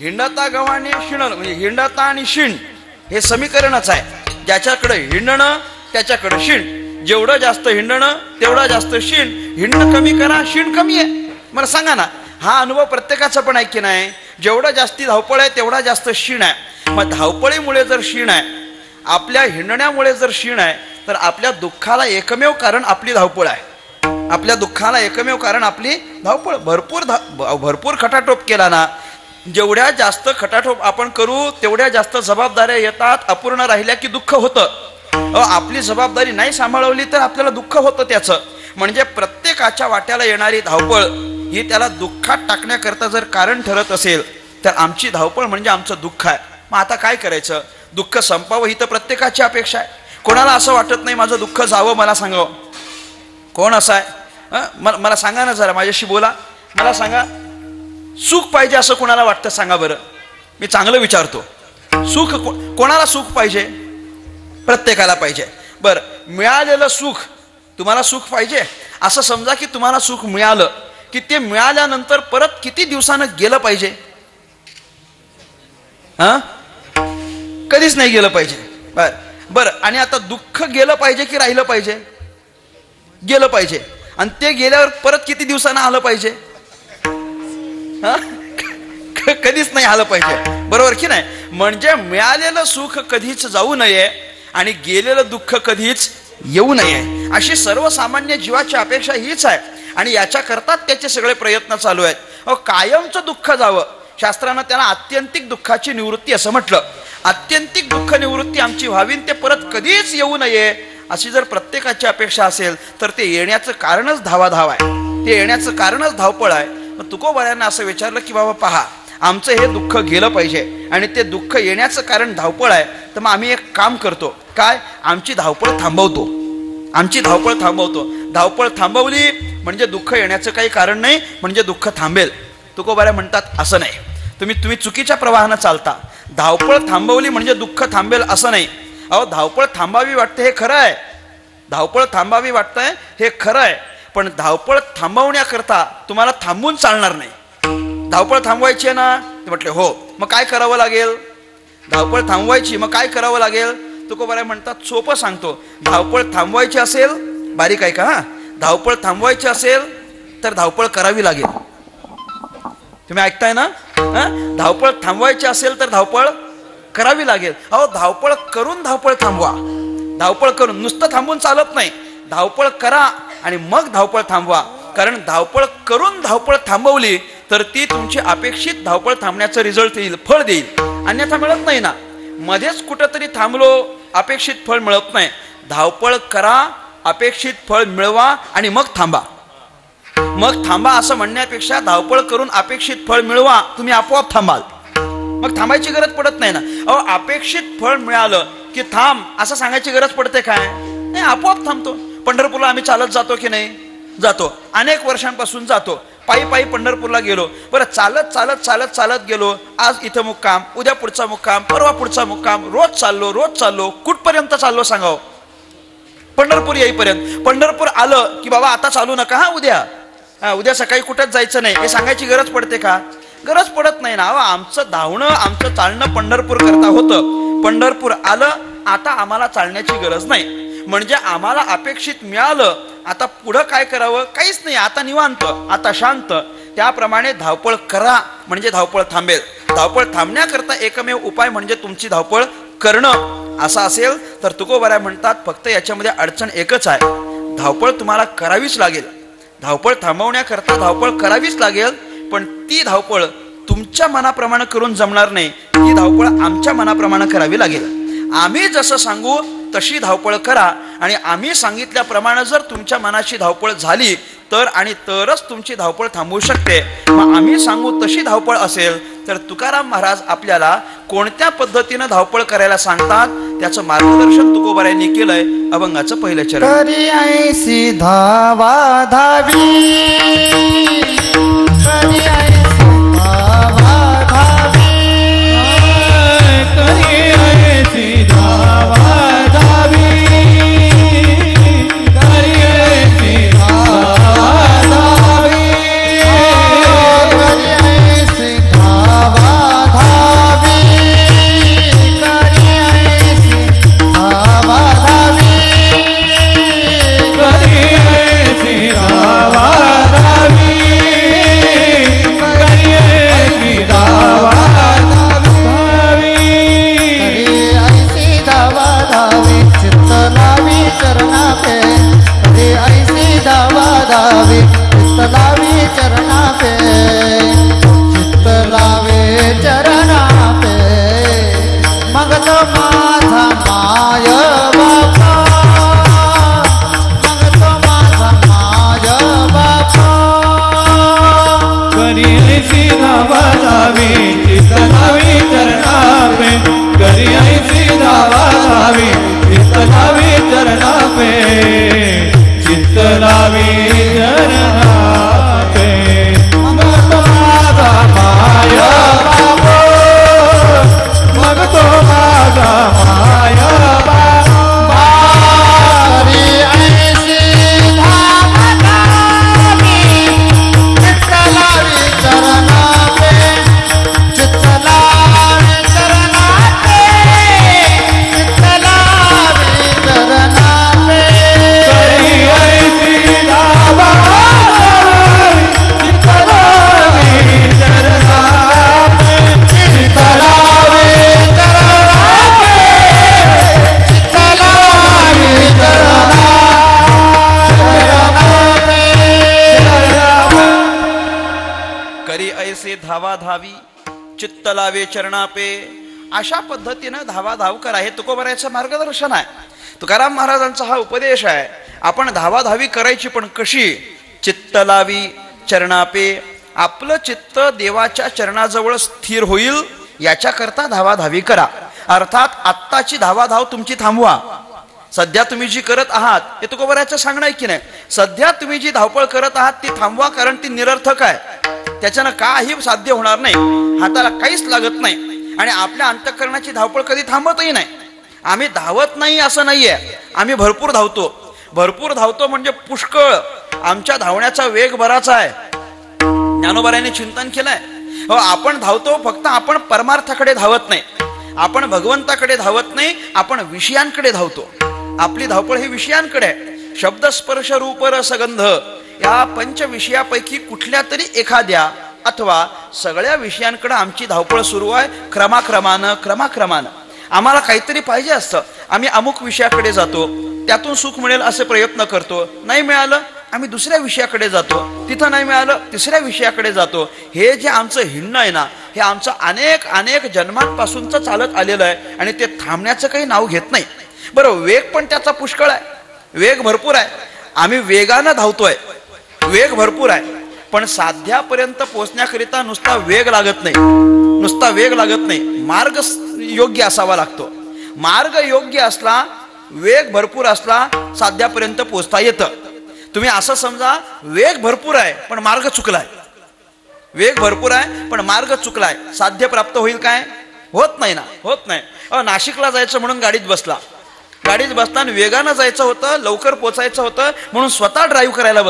हिंडता गव्हाणे शिणल, म्हणजे हिंडता आणि शिण हे समीकरणच आहे. ज्याच्याकडे हिंडणं त्याच्याकडे शिण. जेवढं जास्त हिंडणं तेवढं जास्त शिण. हिंडणं कमी करा, शिण कमी आहे. मला सांगा ना, हा अनुभव प्रत्येकाचा पण आहे की नाही? जेवढं जास्ती धावपळ आहे तेवढा जास्त शिण आहे. मग धावपळीमुळे जर शिण आहे, आपल्या हिंडण्यामुळे जर शिण आहे, तर आपल्या दुःखाला एकमेव कारण आपली धावपळ आहे. आपल्या दुःखाला एकमेव कारण आपली धावपळ. भरपूर खटाटोप केला ना, जेवढ्या जास्त खटाटोप आपण करू तेवढ्या जास्त जबाबदाऱ्या येतात. अपूर्ण राहिल्या की दुःख होतं. आपली जबाबदारी नाही सांभाळवली तर आपल्याला दुःख होतं त्याचं. म्हणजे प्रत्येकाच्या वाट्याला येणारी धावपळ ही त्याला दुःखात टाकण्याकरता जर कारण ठरत असेल, तर आमची धावपळ म्हणजे आमचं दुःख आहे. मग आता काय करायचं? दुःख संपावं ही तर प्रत्येकाची अपेक्षा आहे. कोणाला असं वाटत नाही माझं दुःख जावं? मला सांगावं, कोण असं आहे? मला सांगा ना, जरा माझ्याशी बोला. मला सांगा, सुख पाहिजे असं कोणाला वाटतं? सांगा बरं. मी चांगलं विचारतो. सुख कोणाला सुख पाहिजे? प्रत्येकाला पाहिजे. बरं, मिळालेलं सुख, तुम्हाला सुख पाहिजे असं समजा की तुम्हाला सुख मिळालं की ते मिळाल्यानंतर परत किती दिवसानं गेलं पाहिजे? कधीच नाही गेलं पाहिजे. बरं, आणि आता दुःख गेलं पाहिजे की राहिलं पाहिजे? गेलं पाहिजे. आणि ते गेल्यावर परत किती दिवसानं आलं पाहिजे? कधीच नाही आलं पाहिजे. बरोबर की नाही? म्हणजे मिळालेलं सुख कधीच जाऊ नये आणि गेलेलं दुःख कधीच येऊ नये, अशी सर्वसामान्य जीवाची अपेक्षा हीच आहे. आणि याच्याकरता त्याचे सगळे प्रयत्न चालू आहेत. कायमचं दुःख जावं, शास्त्रानं त्याला आत्यंतिक दुःखाची निवृत्ती असं म्हटलं. आत्यंतिक दुःख निवृत्ती आमची व्हावी, ते परत कधीच येऊ नये अशी जर प्रत्येकाची अपेक्षा असेल, तर ते येण्याचं कारणच धावाधाव आहे. ते येण्याचं कारणच धावपळ आहे. मग तुकोबाऱ्यांना असं विचारलं की बाबा पहा, आमचं हे दुःख गेलं पाहिजे आणि ते दुःख येण्याचं कारण धावपळ आहे, तर मग आम्ही एक काम करतो. काय? आमची धावपळ थांबवतो. आमची धावपळ थांबवतो. धावपळ थांबवली म्हणजे दुःख येण्याचं काही कारण नाही, म्हणजे दुःख थांबेल. तुकोबाऱ्या म्हणतात असं नाही, तुम्ही चुकीच्या प्रवाहानं चालता. धावपळ थांबवली म्हणजे दुःख थांबेल असं नाही. अहो, धावपळ थांबावी वाटते हे खरं आहे. धावपळ थांबावी वाटतंय हे खरं आहे. पण धावपळ थांबवण्याकरता तुम्हाला थांबून चालणार नाही. धावपळ थांबवायची आहे ना? ते म्हटले हो. मग काय करावं लागेल? धावपळ थांबवायची, मग काय करावं लागेल? तुकोबाऱ्या म्हणतात सोपं सांगतो. धावपळ थांबवायची असेल, बारीक आहे का, धावपळ थांबवायची असेल तर धावपळ करावी लागेल. तुम्ही ऐकताय ना? धावपळ थांबवायची असेल तर धावपळ करावी लागेल. अहो, धावपळ करून धावपळ थांबवा. धावपळ करून, नुसतं थांबून चालत नाही. धावपळ करा आणि मग धावपळ थांबवा. कारण धावपळ करून धावपळ थांबवली तर ती तुमची अपेक्षित धावपळ थांबण्याचं रिझल्ट येईल, फळ देईल. अन्यथा मिळत नाही ना. मध्येच कुठंतरी थांबलो, अपेक्षित फळ मिळत नाही. धावपळ करा, अपेक्षित फळ मिळवा आणि मग थांबा. मग थांबा असं म्हणण्यापेक्षा धावपळ करून अपेक्षित फळ मिळवा, तुम्ही आपोआप थांबाल. मग थांबायची गरज पडत नाही ना. अहो, अपेक्षित फळ मिळालं की थांब असं सांगायची गरज पडते काय? नाही, आपोआप थांबतो. पंढरपूरला आम्ही चालत जातो की नाही? जातो. अनेक वर्षांपासून जातो. पायी पायी पंढरपूरला गेलो. बरं, चालत चालत चालत चालत गेलो. आज इथं मुक्काम, उद्या पुढचा मुक्काम, परवा पुढचा मुक्काम, रोज चाललो. कुठपर्यंत चाललो सांगावं? पंढरपूर येईपर्यंत. पंढरपूर आलं की बाबा आता चालू नका, उद्या सकाळी कुठंच जायचं नाही हे सांगायची गरज पडते का? गरज पडत नाही ना. आमचं धावणं, आमचं चालणं पंढरपूर करता होतं. पंढरपूर आलं, आता आम्हाला चालण्याची गरज नाही. म्हणजे आम्हाला अपेक्षित मिळालं, आता पुढं काय करावं? काहीच नाही. आता निवांत, आता शांत. त्याप्रमाणे धावपळ करा म्हणजे धावपळ थांबेल. धावपळ थांबण्याकरता एकमेव उपाय म्हणजे तुमची धावपळ करणं. असं असेल तर तुकोबाऱ्या म्हणतात फक्त याच्यामध्ये अडचण एकच आहे, धावपळ तुम्हाला करावीच लागेल. धावपळ थांबवण्याकरता धावपळ करावीच लागेल, पण ती धावपळ तुमच्या मनाप्रमाणे करून जमणार नाही. ती धावपळ आमच्या मनाप्रमाणे करावी लागेल. आम्ही जसं सांगू तशी धावपळ करा आणि आम्ही सांगितल्याप्रमाणे जर तुमच्या मनाची धावपळ झाली तर आणि तरच तुमची धावपळ थांबवू शकते. मग आम्ही सांगू तशी धावपळ असेल तर तुकाराम महाराज आपल्याला कोणत्या पद्धतीनं धावपळ करायला सांगतात त्याचं मार्गदर्शन तुकोबाऱ्यांनी केलंय. अभंगाचं पहिलं चरण. धावा धावी धावा धावी चित्त लावे चरणापे. अशा पद्धतीनं धावा धाव करा. हे तुकोबरायचं मार्गदर्शन आहे. तुकाराम महाराजांचा हा उपदेश आहे. आपण धावाधावी करायची, पण कशी? चित्त लावी चरणापे. आपलं चित्त देवाच्या चरणाजवळ स्थिर होईल याच्याकरता धावाधावी करा. अर्थात आत्ताची धावाधाव तुमची थांबवा. सध्या तुम्ही जी करत आहात हे तुकोबरायचं सांगणं आहे की नाही, सध्या तुम्ही जी धावपळ करत आहात ती थांबवा, कारण ती निरर्थक आहे. त्याच्यानं काही साध्य होणार नाही, हाताला काहीच लागत नाही आणि आपल्या अंतःकरणाची धावपळ कधी थांबतही नाही. आम्ही धावत नाही असं नाहीये, आम्ही भरपूर धावतो. भरपूर धावतो म्हणजे पुष्कळ. आमच्या धावण्याचा वेग बराच आहे. ज्ञानोबारायांनी चिंतन केलंय. हो, आपण धावतो, फक्त आपण परमार्थाकडे धावत नाही, आपण भगवंताकडे धावत नाही, आपण विषयांकडे धावतो. आपली धावपळ ही विषयांकडे आहे. शब्द स्पर्श रूप रसगंध या पंच विषयापैकी कुठल्या तरी एखाद्या अथवा सगळ्या विषयांकडे आमची धावपळ सुरू आहे. क्रमाक्रमानं आम्हाला काहीतरी पाहिजे असतं. आम्ही अमुक विषयाकडे जातो, त्यातून सुख मिळेल असे प्रयत्न करतो. नाही मिळालं आम्ही दुसऱ्या विषयाकडे जातो, तिथं नाही मिळालं तिसऱ्या विषयाकडे जातो. हे जे आमचं हिंडणं आहे ना, हे आमचं अनेक जन्मांपासूनच चालत आलेलं आहे आणि ते थांबण्याचं काही नाव घेत नाही. बरं, वेग पण त्याचा पुष्कळ आहे, वेग भरपूर आहे. आम्ही वेगानं धावतोय, वेग भरपूर आहे, पण साध्यापर्यंत पोहोचण्याकरिता नुसता वेग लागत नाही. मार्ग योग्य असावा लागतो. मार्ग योग्य असला, वेग भरपूर असला, साध्यापर्यंत पोहोचता येतं. तुम्ही असं समजा, वेग भरपूर आहे पण मार्ग चुकलाय. वेग भरपूर आहे पण मार्ग चुकलाय, साध्य प्राप्त होईल काय? होत नाही ना, होत नाही. नाशिकला जायचं म्हणून गाडीत बसला आणि वेगानं जायचं होतं, लवकर पोचायचं होतं म्हणून स्वतः ड्राईव्ह करायला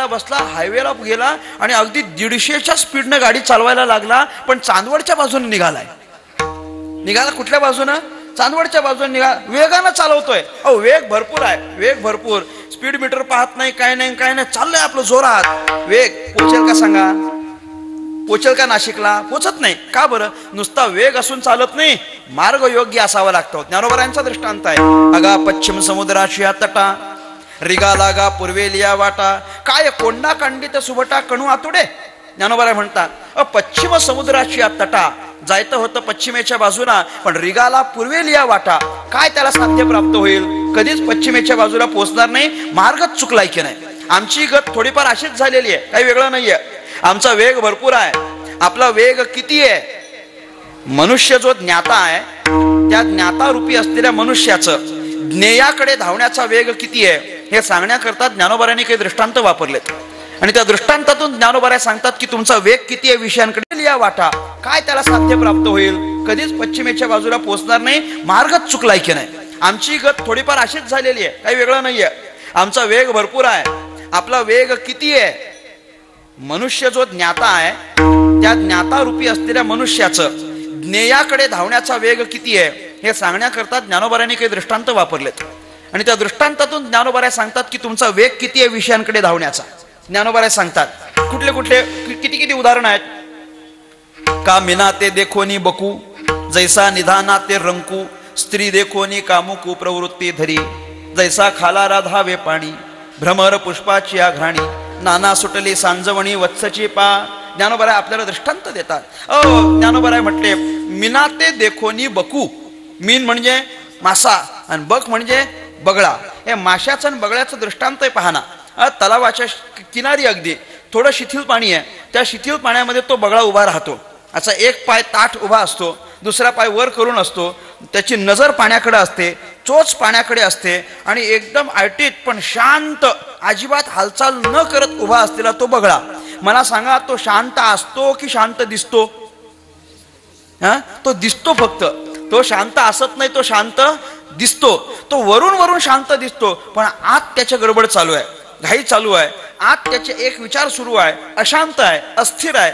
बसला. हायवेला गेला आणि अगदी 150च्या स्पीडनं गाडी चालवायला लागला, पण चांदवडच्या बाजूने निघाला. कुठल्या बाजूनं? चांदवडच्या बाजूने निघाला. वेगानं चालवतोय. वेग भरपूर आहे, वेग भरपूर. स्पीड मीटर पाहत नाही, काय नाही, चाललंय आपलं जोरात. वेग पोचेल का सांगा? पोचेल का नाशिकला? पोचत नाही. का बरं? नुसता वेग असून चालत नाही, मार्ग योग्य असावा लागतो. ज्ञानोबारायांचा दृष्टांत आहे. अगा पश्चिम समुद्राशी तटा, रिगा लागा पूर्वेलिया वाटा, काय कोंडा कांडित सुभटा कणू आतुडे. ज्ञानोबाराय म्हणतात, पश्चिम समुद्राची तटा, जायचं होतं पश्चिमेच्या बाजूला, पण रिगाला पूर्वेलिया वाटा, काय त्याला साध्य प्राप्त होईल? कधीच पश्चिमेच्या बाजूला पोहोचणार नाही. मार्गच चुकलाय की नाही. आमची गत थोडीफार अशीच झालेली आहे, काही वेगळं नाहीये. आमचा वेग भरपूर आहे. आपला वेग किती आहे? मनुष्य जो ज्ञाता आहे, त्या ज्ञाता रूपी असलेल्या मनुष्याचं ज्ञेयाकडे धावण्याचा वेग किती आहे हे सांगण्याकरता ज्ञानोबारायांनी काही दृष्टांत वापरलेत. आणि त्या दृष्टांतातून ज्ञानोबाराय सांगतात की तुमचा वेग किती आहे विषयांकडे लिया वाटा, काय त्याला साध्य प्राप्त होईल? कधीच पश्चिमेच्या बाजूला पोहोचणार नाही. मार्गच चुकलाय की नाही. आमची गत थोडीफार अशीच झालेली आहे, काही वेगळं नाहीये. आमचा वेग भरपूर आहे. आपला वेग किती आहे? मनुष्य जो ज्ञाता आहे, त्या ज्ञाता रूपी असलेल्या मनुष्याचं ज्ञेयाकडे धावण्याचा वेग किती आहे हे सांगण्याकरता ज्ञानोबारायांनी काही दृष्टांत वापरलेत. आणि त्या दृष्टांतातून ज्ञानोबाराय सांगतात की तुमचा वेग किती आहे विषयांकडे धावण्याचा. ज्ञानोबाराय सांगतात कुठले किती उदाहरण आहेत. का मिना ते देखोनी बकू, जैसा निधाना ते रंकू, स्त्री देखोनी कामुकू प्रवृत्ती धरी, जैसा खाला राधावे पाणी, भ्रमर पुष्पाची आघ्राणी, नाना सुटली सांजवणी वत्सची पा. ज्ञानोबाराय आपल्याला दृष्टांत देतात. ज्ञानोबाराय म्हटले, मिना ते देखोनी बकू. मीन म्हणजे मासा आणि बक म्हणजे बगळा. हे माशाचं आणि बगळ्याचं दृष्टांत आहे. पाहना, तलावाच्या किनारी अगदी थोडं शिथिल पाणी आहे. त्या शिथिल पाण्यामध्ये तो बगळा उभा राहतो. असा एक पाय ताठ उभा असतो, दुसरा पाय वर करून असतो. त्याची नजर पाण्याकडे असते, चोच पाण्याकडे असते आणि एकदम आयटीत पण शांत, अजिबात हालचाल न करत उभा असलेला तो बगळा. मला सांगा, तो शांत असतो की शांत दिसतो? तो दिसतो फक्त. तो शांत असत नाही, तो शांत दिसतो. तो वरून शांत दिसतो, पण आत त्याच्या गडबड चालू आहे, घाई चालू आहे. आत त्याचे एक विचार सुरू आहे, अशांत आहे, अस्थिर आहे.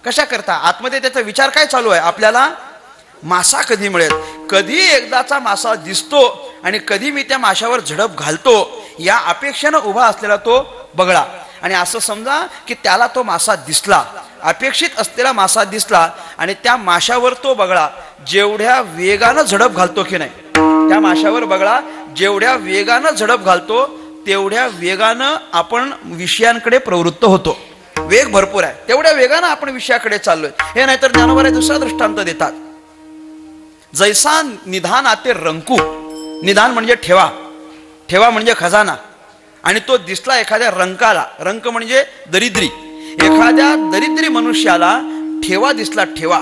कशा करता आतमध्ये त्याचा विचार काय चालू आहे? आपल्याला मासा कधी मिळेल, कधी एकदाचा मासा दिसतो आणि कधी मी त्या माशावर झडप घालतो, या अपेक्षेनं उभा असलेला तो बगळा. आणि असं समजा की त्याला तो मासा दिसला, अपेक्षित असलेला मासा दिसला आणि त्या माशावर तो बगळा जेवढ्या वेगानं झडप घालतो की नाही, त्या माशावर बगळा जेवढ्या वेगानं झडप घालतो तेवढ्या वेगानं आपण विषयांकडे प्रवृत्त होतो. वेग भरपूर आहे, तेवढ्या वेगानं आपण विषयाकडे चाललोय. हे नाहीतर ज्ञानोबा दुसरा दृष्टांत देतात. जैसा निधान आते रंकू, निधान म्हणजे ठेवा, ठेवा म्हणजे खजाना, आणि तो दिसला एखाद्या रंकाला, रंक म्हणजे दरिद्री, एखाद्या दरिद्री मनुष्याला ठेवा दिसला, ठेवा,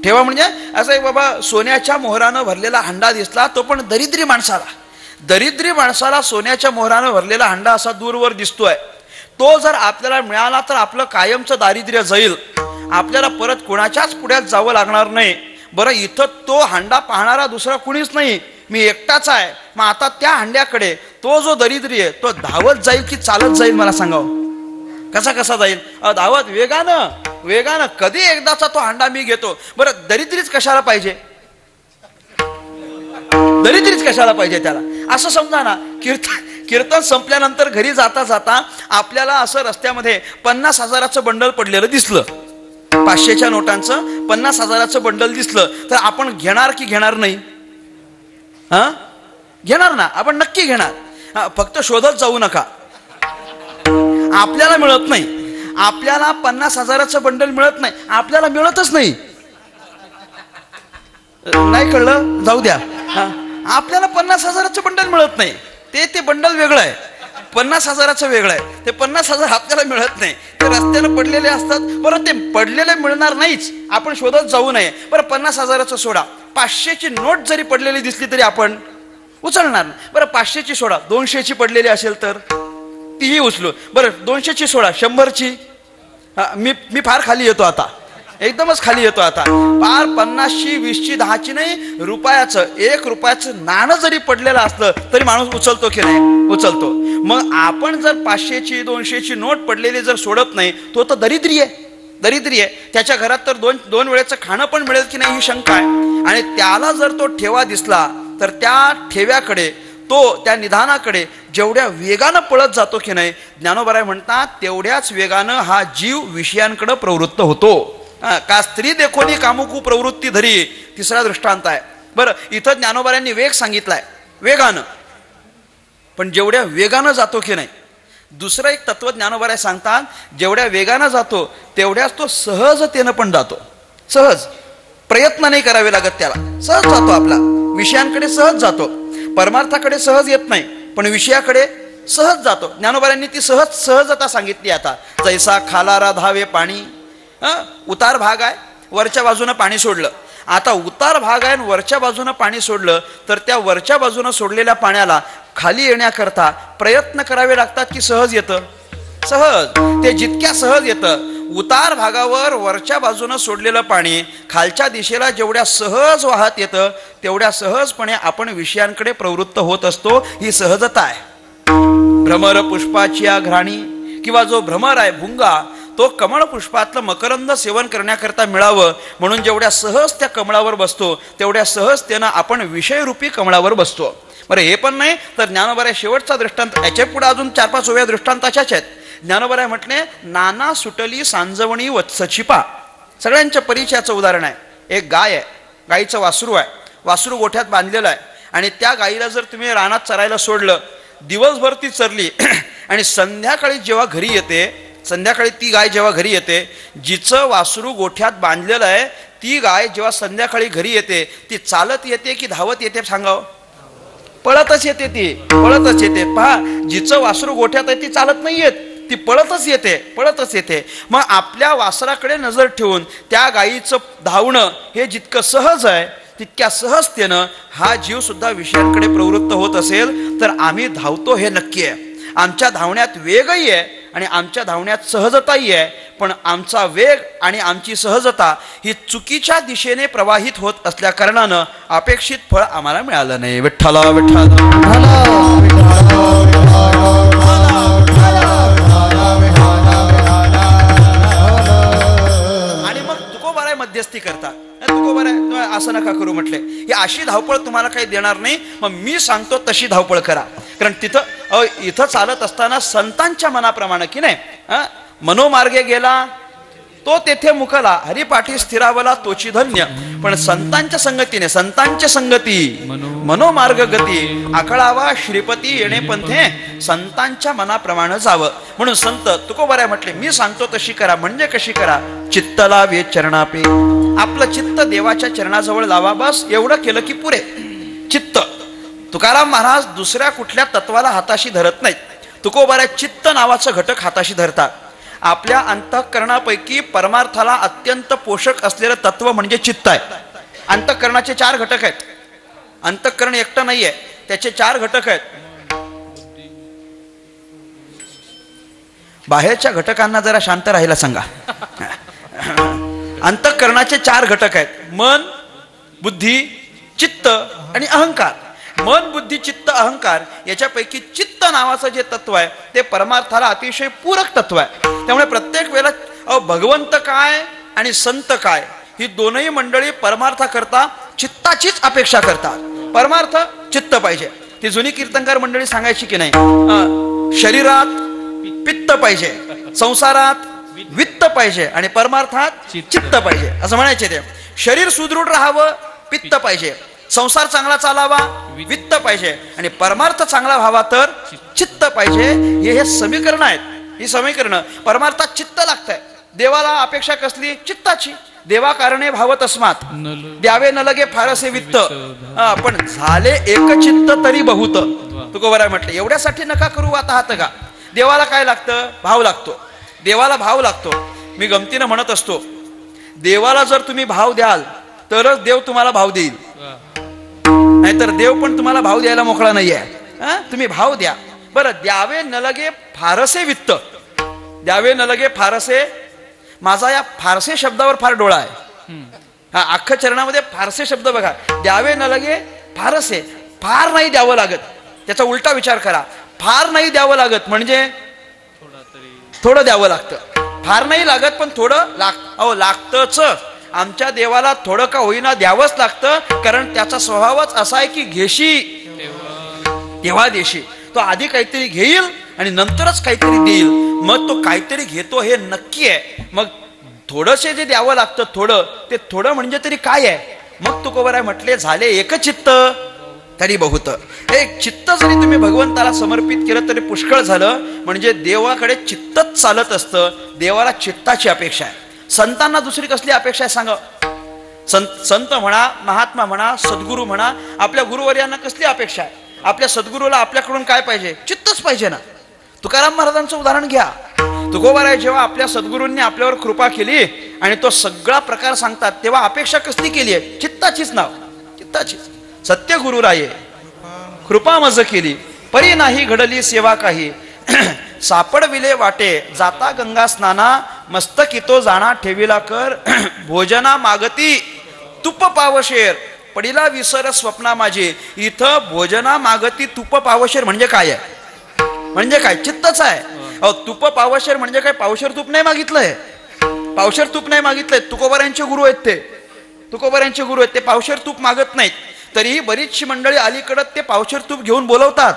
ठेवा म्हणजे असं एक बाबा सोन्याच्या मोहरानं भरलेला हंडा दिसला, तो पण दरिद्री माणसाला, दरिद्री माणसाला सोन्याच्या मोहरानं भरलेला हंडा असा दूरवर दिसतोय. तो जर आपल्याला मिळाला तर आपलं कायमचं दारिद्र्य जाईल, आपल्याला परत कोणाच्याच पुढ्यात जावं लागणार नाही. बरं, इथं तो हंडा पाहणारा दुसरा कुणीच नाही, मी एकटाच आहे. मग आता त्या हंड्याकडे तो जो दरिद्री आहे तो धावत जाईल की चालत जाईल, मला सांगावं. कसा कसा जाईल? धावत, वेगानं, वेगानं. कधी एकदाचा तो हंडा मी घेतो. बरं, दरिद्रीच कशाला पाहिजे, दरिद्रीच कशाला पाहिजे त्याला? असं समजा ना, कीर्तन संपल्यानंतर घरी जाता जाता आपल्याला असं रस्त्यामध्ये 50,000चं बंडल पडलेलं दिसलं, 500च्या नोटांचं 50,000चं बंडल दिसलं, तर आपण घेणार की घेणार नाही? हा, घेणार ना, आपण नक्की घेणार. फक्त शोधत जाऊ नका, आपल्याला मिळत नाही. आपल्याला 50,000चं बंडल मिळत नाही, आपल्याला मिळतच नाही. नाही कळलं? जाऊ द्या. आपल्याला 50,000चं बंडल मिळत नाही, ते बंडल वेगळं आहे, 50,000चं वेगळं आहे. ते 50,000 आपल्याला मिळत नाही, ते रस्त्याला पडलेले असतात. बरं, ते पडलेले मिळणार नाहीच, आपण शोधत जाऊ नये. बरं, 50,000चं सोडा, 500ची नोट जरी पडलेली दिसली तरी आपण उचलणार नाही. बरं, 500ची सोडा, 200ची पडलेली असेल तर तीही उचलू. बरं, 200ची सोडा, 100ची. मी फार खाली येतो आता, एकदमच खाली येतो आता. फार 50ची, 20ची, 10ची नाही, रुपयाचं, 1 रुपयाचं नाणं जरी पडलेलं असलं तरी माणूस उचलतो की नाही? उचलतो. मग आपण जर 500ची, 200ची नोट पडलेली जर सोडत नाही, तो तर दरिद्री आहे, दरिद्री आहे. त्याच्या घरात तर दोन वेळेचं खाणं पण मिळेल की नाही ही शंका आहे. आणि त्याला जर तो ठेवा दिसला तर त्या ठेव्याकडे, तो त्या निधानाकडे जेवढ्या वेगानं पळत जातो की नाही, ज्ञानोबा म्हणतात तेवढ्याच वेगानं हा जीव विषयांकडे प्रवृत्त होतो. का स्त्री देखोनी कामुकू प्रवृत्ती धरी, तिसरा दृष्टांत आहे. बरं, इथं ज्ञानोबाऱ्यांनी वेग सांगितलाय, वेगानं, पण जेवढ्या वेगानं जातो की नाही. दुसरं एक तत्व ज्ञानोबा सांगतात, जेवढ्या वेगानं जातो तेवढ्याच तो सहजतेनं पण जातो. सहज, प्रयत्न नाही करावे लागत त्याला, सहज जातो, आपला विषयांकडे सहज जातो. परमार्थाकडे सहज येत नाही, पण विषयाकडे सहज जातो. ज्ञानोबाऱ्यांनी ती सहजता सांगितली. आता जैसा खालारा धावे पाणी, उतार भाग आहे, वरच्या बाजूनं पाणी सोडलं. आता उतार भाग आहे, वरच्या बाजूनं पाणी सोडलं तर त्या वरच्या बाजूनं सोडलेल्या पाण्याला खाली येण्याकरता प्रयत्न करावे लागतात की सहज येतं? सहज. ते जितक्या सहज येतं, उतार भागावर वरच्या बाजूनं सोडलेलं पाणी खालच्या दिशेला जेवढ्या सहज वाहत येतं तेवढ्या सहजपणे आपण विषयांकडे प्रवृत्त होत असतो. ही सहजता आहे. भ्रमर पुष्पाची घ्राणी, किंवा जो भ्रमर आहे, भुंगा, तो कमळ पुष्पातलं मकरंद सेवन करण्याकरता मिळावं म्हणून जेवढ्या सहज त्या कमळावर बसतो तेवढ्या सहजतेनं आपण विषयरूपी कमळावर बसतो. बरं, हे पण नाही तर ज्ञानोबा शेवटचा दृष्टांत, याच्या पुढे अजून 4-5 ओव्या दृष्टांत अशाच आहेत. ज्ञानोबा म्हटले, नाना सुटली सांजवणी वत्सचिपा. सगळ्यांच्या परिचयाचं उदाहरण आहे. एक गाय आहे, गाईचं वासरू आहे, वासरू गोठ्यात बांधलेलं आहे, आणि त्या गाईला जर तुम्ही रानात चरायला सोडलं, दिवसभर ती चरली आणि संध्याकाळी जेव्हा घरी येते, संध्याकाळी ती गाय जेव्हा घरी येते, जिचं वासरू गोठ्यात बांधलेलं आहे ती गाय जेव्हा संध्याकाळी घरी येते, ती चालत येते की धावत येते सांगावं? पळतच येते, ती पळतच येते. पहा, जिचं वासरू गोठ्यात आहे ती चालत नाही येत, ती पळतच येते, पळतच येते. मग आपल्या वासराकडे नजर ठेवून त्या गायीचं धावणं हे जितकं सहज आहे तितक्या सहजतेनं हा जीव सुद्धा विषयांकडे प्रवृत्त होत असेल तर आम्ही धावतो हे नक्की आहे. आमच्या धावण्यात वेगही आहे आणि आमच्या धावण्यात सहजताही आहे, पण आमचा वेग आणि आमची सहजता ही चुकीच्या दिशेने प्रवाहित होत असल्या कारणानं अपेक्षित फळ आम्हाला मिळालं नाही. विठ्ठला आणि मग तुकोबाराय मध्यस्थी करतात. तुकोबाराय असं नका करू म्हटले, ही अशी धावपळ तुम्हाला काही देणार नाही, मग मी सांगतो तशी धावपळ करा. कारण इथं चालत असताना संतांच्या मनाप्रमाणे की नाही, मनोमार्गे गेला तो तेथे मुखला हरिपाठी स्थिरावला तोची धन्य. पण संतांच्या संगतीने, संतांच्या संगती मनोमार्ग गती आकळावा श्रीपती येणे पंथे संतांच्या मनाप्रमाणे जावं. म्हणून संत तुकोबाराय म्हटले, मी सांगतो तशी करा. म्हणजे कशी करा? चित्तला वे चरणापे, आपलं चित्त देवाच्या चरणाजवळ लावा. बस एवढं केलं की पुरे. चित्त. तुकाराम महाराज दुसऱ्या कुठल्या तत्वाला हाताशी धरत नाहीत. तुकोबाराय चित्त नावाचं घटक हाताशी धरतात. आपल्या अंतःकरणापैकी परमार्थाला अत्यंत पोषक असलेलं तत्व म्हणजे चित्त आहे. अंतःकरणाचे 4 घटक आहेत. अंतःकरण एकटं नाहीये, त्याचे 4 घटक आहेत. बाहेरच्या घटकांना जरा शांत राहायला सांगा. अंतःकरणाचे 4 घटक आहेत. मन, बुद्धी, चित्त आणि अहंकार. मन, बुद्धी, चित्त, अहंकार याच्यापैकी चित्त नावाचं जे तत्व आहे ते परमार्थाला अतिशय पूरक तत्व आहे. त्यामुळे प्रत्येक वेळेला भगवंत काय आणि संत काय ही दोनही मंडळी परमार्थाकरता चित्ताचीच अपेक्षा करतात. परमार्थ चित्त पाहिजे. ती जुनी कीर्तनकार मंडळी सांगायची की नाही, शरीरात पित्त पाहिजे, संसारात वित्त पाहिजे आणि परमार्थात चित्त पाहिजे असं म्हणायचे. ते शरीर सुदृढ राहावं, पित्त पाहिजे. संसार चांगला चालावा, वित्त पाहिजे. आणि परमार्थ चांगला व्हावा तर चित्त पाहिजे. हे समीकरण आहेत. ही समीकरण. परमार्थात चित्त लागतंय. देवाला अपेक्षा कसली? चित्ताची. देवा कारणे भावत अस्मात द्यावे न लगे फारसे वित्त. पण झाले एक चित्त तरी बहुत. तुकोबाराय म्हटले, एवढ्यासाठी नका करू आता हात का. देवाला काय लागतं? भाव लागतो. देवाला भाव लागतो. मी गमतीनं म्हणत असतो, देवाला जर तुम्ही भाव द्याल तरच देव तुम्हाला भाव देईल, नाहीतर देव पण तुम्हाला भाव द्यायला मोकळा नाहीये. तुम्ही भाव द्या. बरं, द्यावे न लगे फारसे वित्त. द्यावे न लगे फारसे. माझा या फारसे शब्दावर फार डोळा आहे. अख्ख्या चरणामध्ये फारसे शब्द बघा. द्यावे न लगे फारसे. फार नाही द्यावं लागत. त्याचा उलटा विचार करा. फार नाही द्यावं लागत म्हणजे थोडं द्यावं लागतं. फार नाही लागत पण थोडं लागतच. आमच्या देवाला थोडं का होईना द्यावंच लागतं, कारण त्याचा स्वभावच असा आहे की घेशी तेव्हा देशी. तो आधी काहीतरी घेईल आणि नंतरच काहीतरी देईल. मग तो काहीतरी घेतो हे नक्की आहे. मग थोडंसे जे द्यावं लागतं, थोडं, ते थोडं म्हणजे तरी काय आहे? मग तुकोबाराय म्हटले, झाले एक चित्त तरी बहुत. एक चित्त जरी तुम्ही भगवंताला समर्पित केलं तरी पुष्कळ झालं. म्हणजे देवाकडे चित्तच चालत असतं. देवाला चित्ताची अपेक्षा आहे. संतांना दुसरी कसली अपेक्षा आहे सांगा? संत म्हणा, महात्मा म्हणा, सद्गुरू म्हणा, आपल्या गुरुवर्यांना कसली अपेक्षा आहे? आपल्या सद्गुरूला आपल्याकडून काय पाहिजे? चित्तच पाहिजे ना. तुकाराम महाराजांचं उदाहरण घ्या. तुकोबाराय जेव्हा आपल्या सद्गुरूंनी आपल्यावर कृपा केली आणि तो सगळा प्रकार सांगतात, तेव्हा अपेक्षा कसली केली आहे? चित्ताचीच. नाव चित्ताचीच. सत्य गुरुराये कृपा मज केली, परी नाही घडली सेवा काही. सापडविले वाटे जाता गंगा स्नाना, मस्तकी तो जाणा ठेविला कर. भोजना मागती तुप पावशेर, पडिला विसर स्वप्ना माझे. इथं भोजना मागती तुप पावशेर म्हणजे काय आहे? म्हणजे काय? चित्तच आहे. तुप पावशेर म्हणजे काय? पावशेर तूप नाही मागितलंय. पावशेर तूप नाही मागितलंय. तुकोबारायांचे गुरु आहेत ते. तुकोबारायांचे गुरु आहेत ते पावशेर तूप मागत नाहीत. तरीही बरीचशी मंडळी अलीकडे ते पावशेर तूप घेऊन बोलवतात.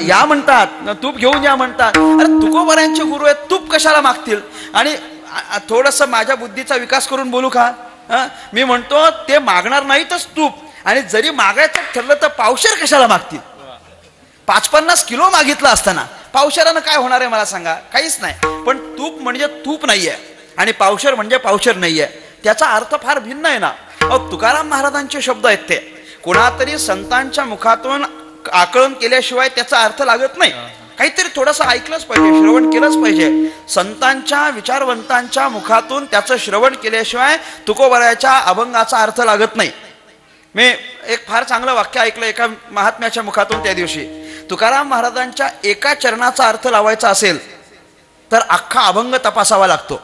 या म्हणतात, तूप घेऊन या म्हणतात. अरे तुकोबारायांचे गुरु आहेत, तूप कशाला मागतील? आणि थोडस माझ्या बुद्धीचा विकास करून बोलू का? मी म्हणतो ते मागणार नाहीतच तूप. आणि जरी मागायचं ठरलं तर पावशेर कशाला मागतील? 50-50 किलो मागितलं असताना पावशेरानं काय होणार आहे मला सांगा? काहीच नाही. पण तूप म्हणजे तूप नाहीये आणि पावशेर म्हणजे पावशेर नाहीये. त्याचा अर्थ फार भिन्न आहे ना. तुकाराम महाराजांचे शब्द आहेत ते. कोणातरी संतांच्या मुखातून आकलन केल्याशिवाय त्याचा अर्थ लागत नाही. काहीतरी थोडंसं ऐकलंच पाहिजे, श्रवण केलंच पाहिजे. संतांच्या विचारवंतांच्या मुखातून त्याचं श्रवण केल्याशिवाय तुकोबारायाच्या अभंगाचा अर्थ लागत नाही. मी एक फार चांगलं वाक्य ऐकलं एका महात्म्याच्या मुखातून त्या दिवशी. तुकाराम महाराजांच्या एका चरणाचा अर्थ लावायचा असेल तर अख्खा अभंग तपासावा लागतो.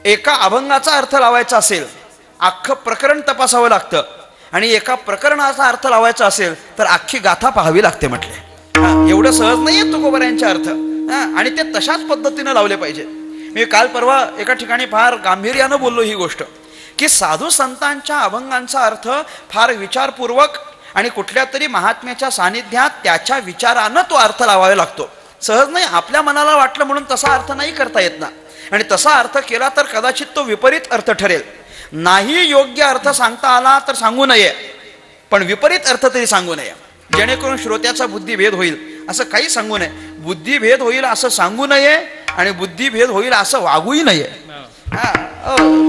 एका अभंगाचा अर्थ लावायचा असेल अख्खं प्रकरण तपासावं लागतं. आणि एका प्रकरणाचा अर्थ लावायचा असेल तर अख्खी गाथा पाहावी लागते म्हटले. एवढं सहज नाहीये तुकोबारायांचे अर्थ. आणि ते तशाच पद्धतीनं लावले पाहिजे. मी काल परवा एका ठिकाणी फार गांभीर्यानं बोललो ही गोष्ट, की साधू संतांच्या अभंगांचा अर्थ फार विचारपूर्वक आणि कुठल्या तरी महात्म्याच्या सानिध्यात त्याच्या विचारानं तो अर्थ लावावा लागतो. सहज नाही. आपल्या मनाला वाटलं म्हणून तसा अर्थ नाही करता येत ना. आणि तसा अर्थ केला तर कदाचित तो विपरीत अर्थ ठरेल. नाही योग्य अर्थ सांगता आला तर सांगू नये, पण विपरीत अर्थ तरी सांगू नये, जेणेकरून श्रोत्याचा बुद्धिभेद होईल असं काही सांगू नये. बुद्धिभेद होईल असं सांगू नये आणि बुद्धिभेद होईल असं वागूही नये.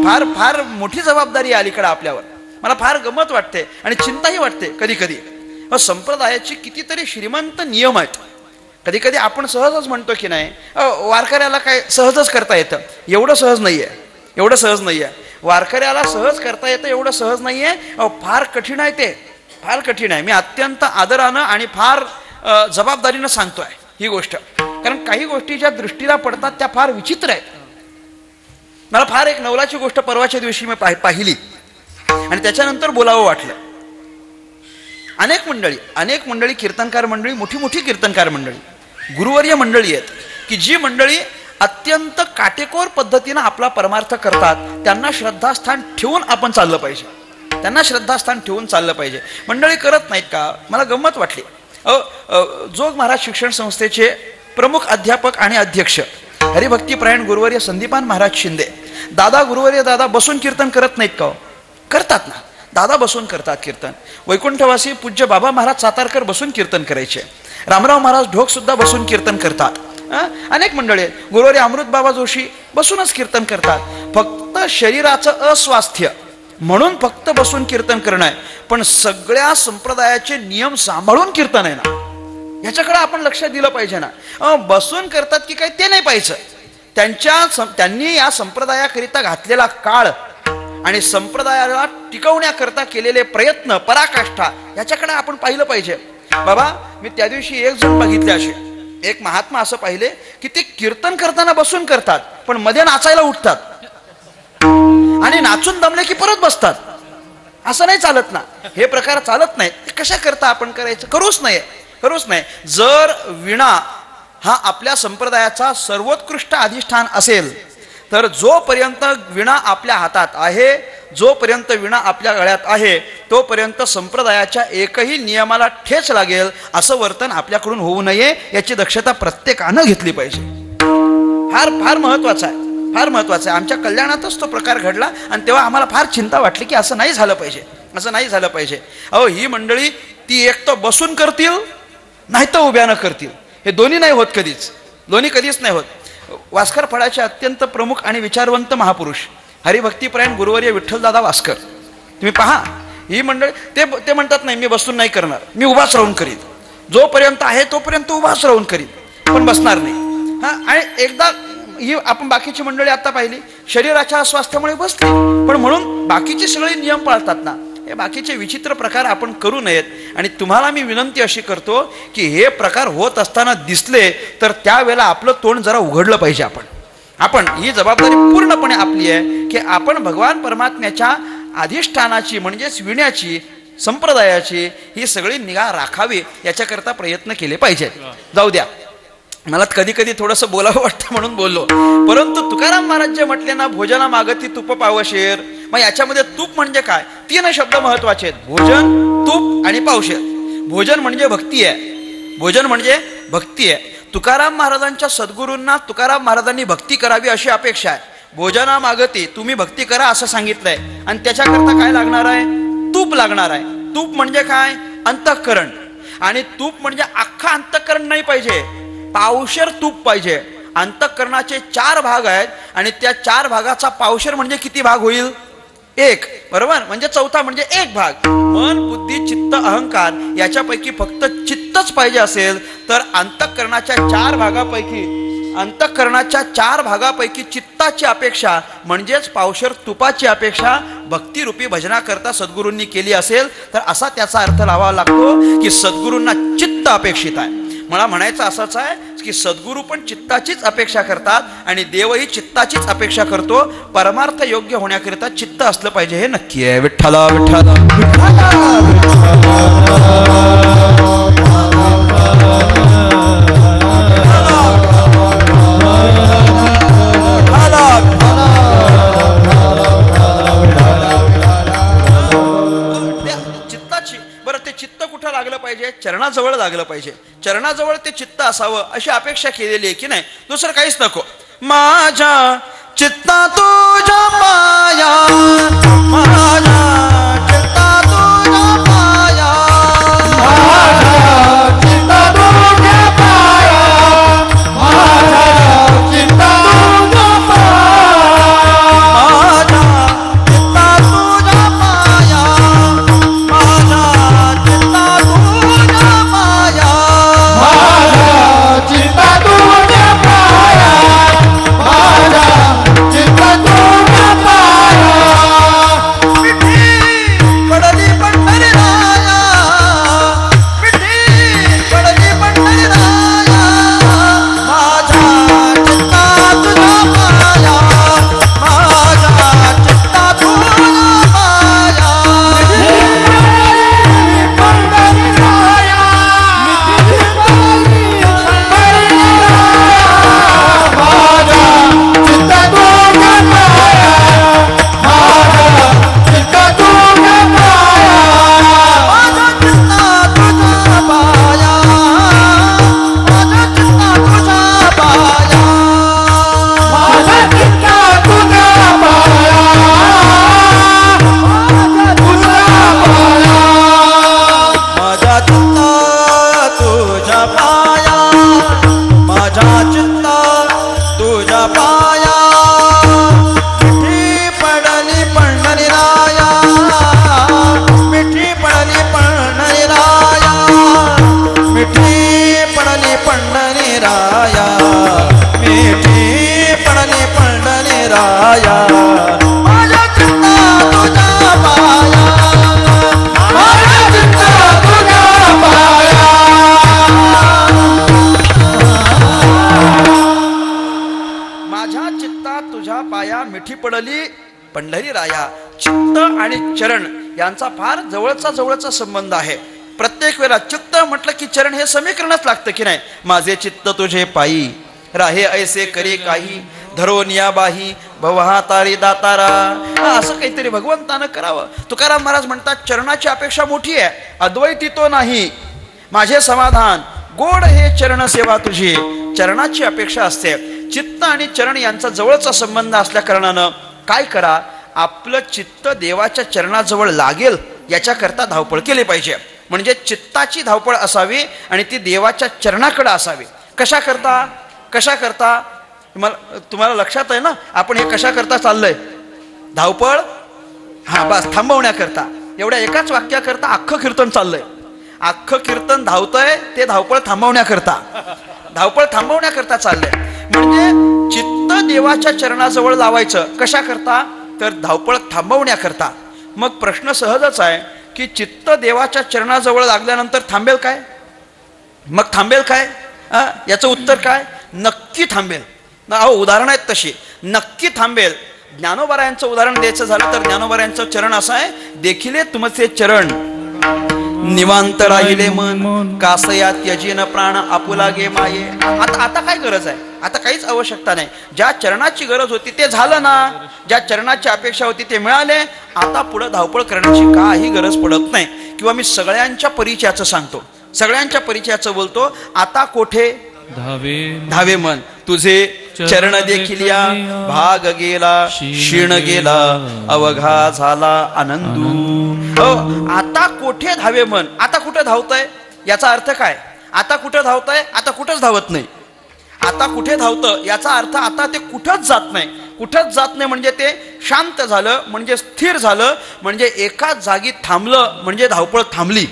फार फार मोठी जबाबदारी अलीकडे आपल्यावर. मला फार गंमत वाटते आणि चिंताही वाटते कधी कधी. संप्रदायाची कितीतरी श्रीमंत नियम आहेत. कधी कधी आपण सहजच म्हणतो की नाही वारकऱ्याला काय सहजच करता येतं, एवढं सहज नाहीये, एवढं सहज नाहीये. वारकऱ्याला सहज करता येतं एवढं सहज नाहीये. फार कठीण आहे ते, फार कठीण आहे. मी अत्यंत आदरानं आणि फार जबाबदारीनं सांगतोय ही गोष्ट, कारण काही गोष्टी ज्या दृष्टीला पडतात त्या फार विचित्र आहेत. मला फार एक नवलाची गोष्ट परवाच्या दिवशी मी पाहिली आणि त्याच्यानंतर बोलावं वाटलं. अनेक मंडळी कीर्तनकार मंडळी, मोठी मोठी कीर्तनकार मंडळी, गुरुवर्य मंडळी आहेत की जी मंडळी अत्यंत काटेकोर पद्धतीनं आपला परमार्थ करतात. त्यांना श्रद्धास्थान ठेवून आपण चाललं पाहिजे, त्यांना श्रद्धास्थान ठेवून चाललं पाहिजे. मंडळी करत नाहीत का? मला गंमत वाटली. जोग महाराज शिक्षण संस्थेचे प्रमुख अध्यापक आणि अध्यक्ष हरिभक्तीपरायण गुरुवर्य संदीपान महाराज शिंदे दादा, गुरुवर्य दादा बसून कीर्तन करत नाहीत का? करतात ना. दादा बसून करतात कीर्तन. वैकुंठवासी पूज्य बाबा महाराज सातारकर बसून कीर्तन करायचे. रामराव महाराज ढोक सुद्धा बसून कीर्तन करतात. अनेक मंडळी, गुरुवर्य अमृत बाबा जोशी बसूनच कीर्तन करतात. फक्त शरीराचं अस्वास्थ्य म्हणून फक्त बसून कीर्तन करणं आहे, पण सगळ्या संप्रदायाचे नियम सांभाळून कीर्तन आहे ना, याच्याकडे आपण लक्ष दिलं पाहिजे ना. बसून करतात की काय ते नाही पाहिजे. त्यांनी या संप्रदायाकरिता घातलेला काळ आणि संप्रदायाला टिकवण्याकरता केलेले प्रयत्न, पराकाष्ठा याच्याकडे आपण पाहिलं पाहिजे. बाबा, मी त्या दिवशी एक जण बघितले, असे एक महात्मा असं पाहिले की ते कीर्तन करताना बसून करतात, पण मध्ये नाचायला उठतात आणि नाचून दमले की परत बसतात. असं नाही चालत ना, हे प्रकार चालत नाही. कशा करता आपण करायचं? करूच नाही. जर विणा हा आपल्या संप्रदायाचा सर्वोत्कृष्ट अधिष्ठान असेल तर जोपर्यंत विणा आपल्या हातात आहे, जोपर्यंत विणा आपल्या गळ्यात आहे, तोपर्यंत संप्रदायाच्या एकही नियमाला ठेच लागेल असं वर्तन आपल्याकडून होऊ नये याची दक्षता प्रत्येकानं घेतली पाहिजे. फार फार महत्वाचं आहे, फार महत्वाचं आहे. आमच्या कल्याणातच तो प्रकार घडला आणि तेव्हा आम्हाला फार चिंता वाटली की असं नाही झालं पाहिजे, असं नाही झालं पाहिजे. ही मंडळी ती एक तर बसून करतील नाही तर उभ्यानं करतील. हे दोन्ही नाही होत, कधीच नाही होत. वास्कर फळाचे अत्यंत प्रमुख आणि विचारवंत महापुरुष हरिभक्तीपरायण गुरुवर्य विठ्ठलदादा वास्कर, तुम्ही पहा ही मंडळी ते म्हणतात नाही मी बसून नाही करणार, मी उभाच राहून करीन, जोपर्यंत आहे तोपर्यंत उभाच राहून करीन, पण बसणार नाही. आणि एकदा ही आपण बाकीची मंडळी आता पाहिली, शरीराच्या अस्वास्थ्यामुळे बसली, पण म्हणून बाकीचे सगळे नियम पाळतात ना. हे बाकीचे विचित्र प्रकार आपण करू नयेत. आणि तुम्हाला मी विनंती अशी करतो की हे प्रकार होत असताना दिसले तर त्यावेळेला आपलं तोंड जरा उघडलं पाहिजे. आपण ही जबाबदारी पूर्णपणे आपली आहे की आपण भगवान परमात्म्याच्या अधिष्ठानाची म्हणजेच विण्याची, संप्रदायाची ही सगळी निगा राखावी याच्याकरता प्रयत्न केले पाहिजेत. जाऊ द्या, मला कधी कधी थोडंसं बोलावं वाटतं म्हणून बोललो. परंतु तुकाराम महाराज जे म्हटले ना, भोजना मागती तूप पावशेर, मग याच्यामध्ये तूप म्हणजे काय? 3 शब्द महत्वाचे आहेत: भोजन, तूप आणि पावशेर. भोजन म्हणजे भक्ती आहे, भोजन म्हणजे भक्ती आहे. तुकाराम महाराजांच्या सद्गुरूंना तुकाराम महाराजांनी भक्ती करावी अशी अपेक्षा आहे. भोजना मागती, तुम्ही भक्ती करा असं सांगितलंय, आणि त्याच्याकरता काय लागणार आहे? तूप लागणार आहे. तूप म्हणजे काय? अंतःकरण. आणि तूप म्हणजे अख्खा अंतःकरण नाही पाहिजे, पावशेर तूप पाहिजे. अंतःकरणाचे 4 भाग आहेत आणि त्या 4 भागाचा पावशेर म्हणजे किती भाग होईल? 1, बरोबर? म्हणजे 4था म्हणजे 1 भाग. मन, बुद्धी, चित्त, अहंकार याच्यापैकी फक्त चित्तच पाहिजे असेल तर अंतःकरणाच्या 4 भागापैकी चित्ताची अपेक्षा म्हणजेच पावशेर तुपाची अपेक्षा भक्तिरूपी भजनाकरता सद्गुरूंनी केली असेल तर असा त्याचा अर्थ लावावा लागतो की सद्गुरूंना चित्त अपेक्षित आहे. मला म्हणायचं असंच आहे की सद्गुरू पण चित्ताचीच अपेक्षा करतात आणि देवही चित्ताचीच अपेक्षा करतो. परमार्थ योग्य होण्याकरिता चित्त असलं पाहिजे हे नक्की आहे. विठ्ठला विठ्ठला चित्ताची. बरं, ते चित्त कुठं लागलं पाहिजे? चरण चरणाजवळ लागलं पाहिजे, चरणाजवळ ते चित्त असावं अशी अपेक्षा केलेली आहे की नाही, दुसरं काहीच नको. माझ्या चित्ता तुझ्या पाया, माझ्या चित्ता तुझ्या पाया, माझ्या चित्ता तुझ्या पाया, माझ्या चित्ता तुझ्या माझ्या चित्ता तुझ्या पाया, माझ्या चित्ता तुझ्या पाया, माझ्या चित्ता तुझ्या पाया, माझ्या चित्ता तुझ्या पाया. मिठी पडली पंढरीराया, मिठी पडली पंढरीराया, माझ्या चित्ता तुझ्या पाया, माझ्या चित्ता तुझ्या पाया. पंढरीराया, माझ्या चित्ता तुझ्या पाया, माझ्या चित्ता तुझ्या पाया. माझ्या चित्ता तुझ्या पाया, माझ्या चित्ता तुझ्या पाया. माझा चित्ता तुझ्या पाया, माझा तुझ्या पाया. माझ्या चित्ता तुझ्या पाया, माझ्या चित्ता तुझ्या पाया. मिठी पडली पंढरीराया, मिठी पडली पंढरीराया, मिठी पडली पंढरीराया, मिठी पडली पंढरीराया. माझ्या चित्ता तुझ्या पाया, माझा चित्ता तुझ्या पाया. माझ्या चित्ता तुझ्या पाया मिठी पडली पंढरीराया. चित्त आणि चरण यांचा फार जवळचा संबंध आहे. प्रत्येक वेळेला चित्त म्हटलं की चरण हे समीकरणच लागतं की नाही. माझे चित्त तुझे पायी राहे ऐसे करे काही, धरोनिया बाही भवहा तारी दातारा. असं काहीतरी भगवंतानं करावं. तुकाराम महाराज म्हणतात चरणाची अपेक्षा मोठी आहे, अद्वैती तो नाही. माझे समाधान गोड हे चरण सेवा तुझी, चरणाची अपेक्षा असते. चित्त आणि चरण यांचा जवळचा संबंध असल्या कारणानं काय करा, आपलं चित्त देवाच्या चरणाजवळ लागेल याच्याकरता धावपळ केली पाहिजे. म्हणजे चित्ताची धावपळ असावी आणि ती देवाच्या चरणाकडे असावी. कशा करता तुम्हाला लक्षात आहे ना, आपण हे कशा करता चाललंय? धावपळ हा बस थांबवण्याकरता. एवढ्या एकाच वाक्याकरता अख्खं कीर्तन चाललंय. अख्खं कीर्तन धावतंय ते धावपळ थांबवण्याकरता चाललंय. म्हणजे चित्त देवाच्या चरणाजवळ लावायचं कशा करता, तर धावपळ थांबवण्याकरता. मग प्रश्न सहजच आहे की चित्त देवाच्या चरणाजवळ लागल्यानंतर थांबेल काय? मग थांबेल काय? याचं उत्तर काय? नक्की थांबेल. अहो उदाहरण आहेत तशी, नक्की थांबेल. ज्ञानोबारायांचं उदाहरण द्यायचं झालं तर ज्ञानोबारायांचं चरण असं आहे, देखिले तुमचे चरण निवांत राहिले मन, कासया त्यजेन प्राण आपुला गे माये. आता काय गरज आहे? आता काहीच आवश्यकता नाही. ज्या चरणाची गरज होती ते झालं ना, ज्या चरणाची अपेक्षा होती ते मिळाले. आता पुढे धावपळ करण्याची काही गरज पडत नाही. किंवा मी सगळ्यांच्या परिचयाचं सांगतो, सगळ्यांच्या परिचयाचं बोलतो. आता कोठे धावे मन, तुझे चरण देखील या भाग गेला, क्षीण गेला, अवघा झाला आनंदू. हो, आता कोठे धावे मन, आता कुठे धावतंय याचा अर्थ काय? आता कुठे धावतंय? आता कुठंच धावत नाही. आता कुठे धावतं याचा अर्थ आता ते कुठंच जात नाही. कुठंच जात नाही म्हणजे ते शांत झालं, म्हणजे स्थिर झालं, म्हणजे एकाच जागी थांबलं, म्हणजे धावपळ थांबली.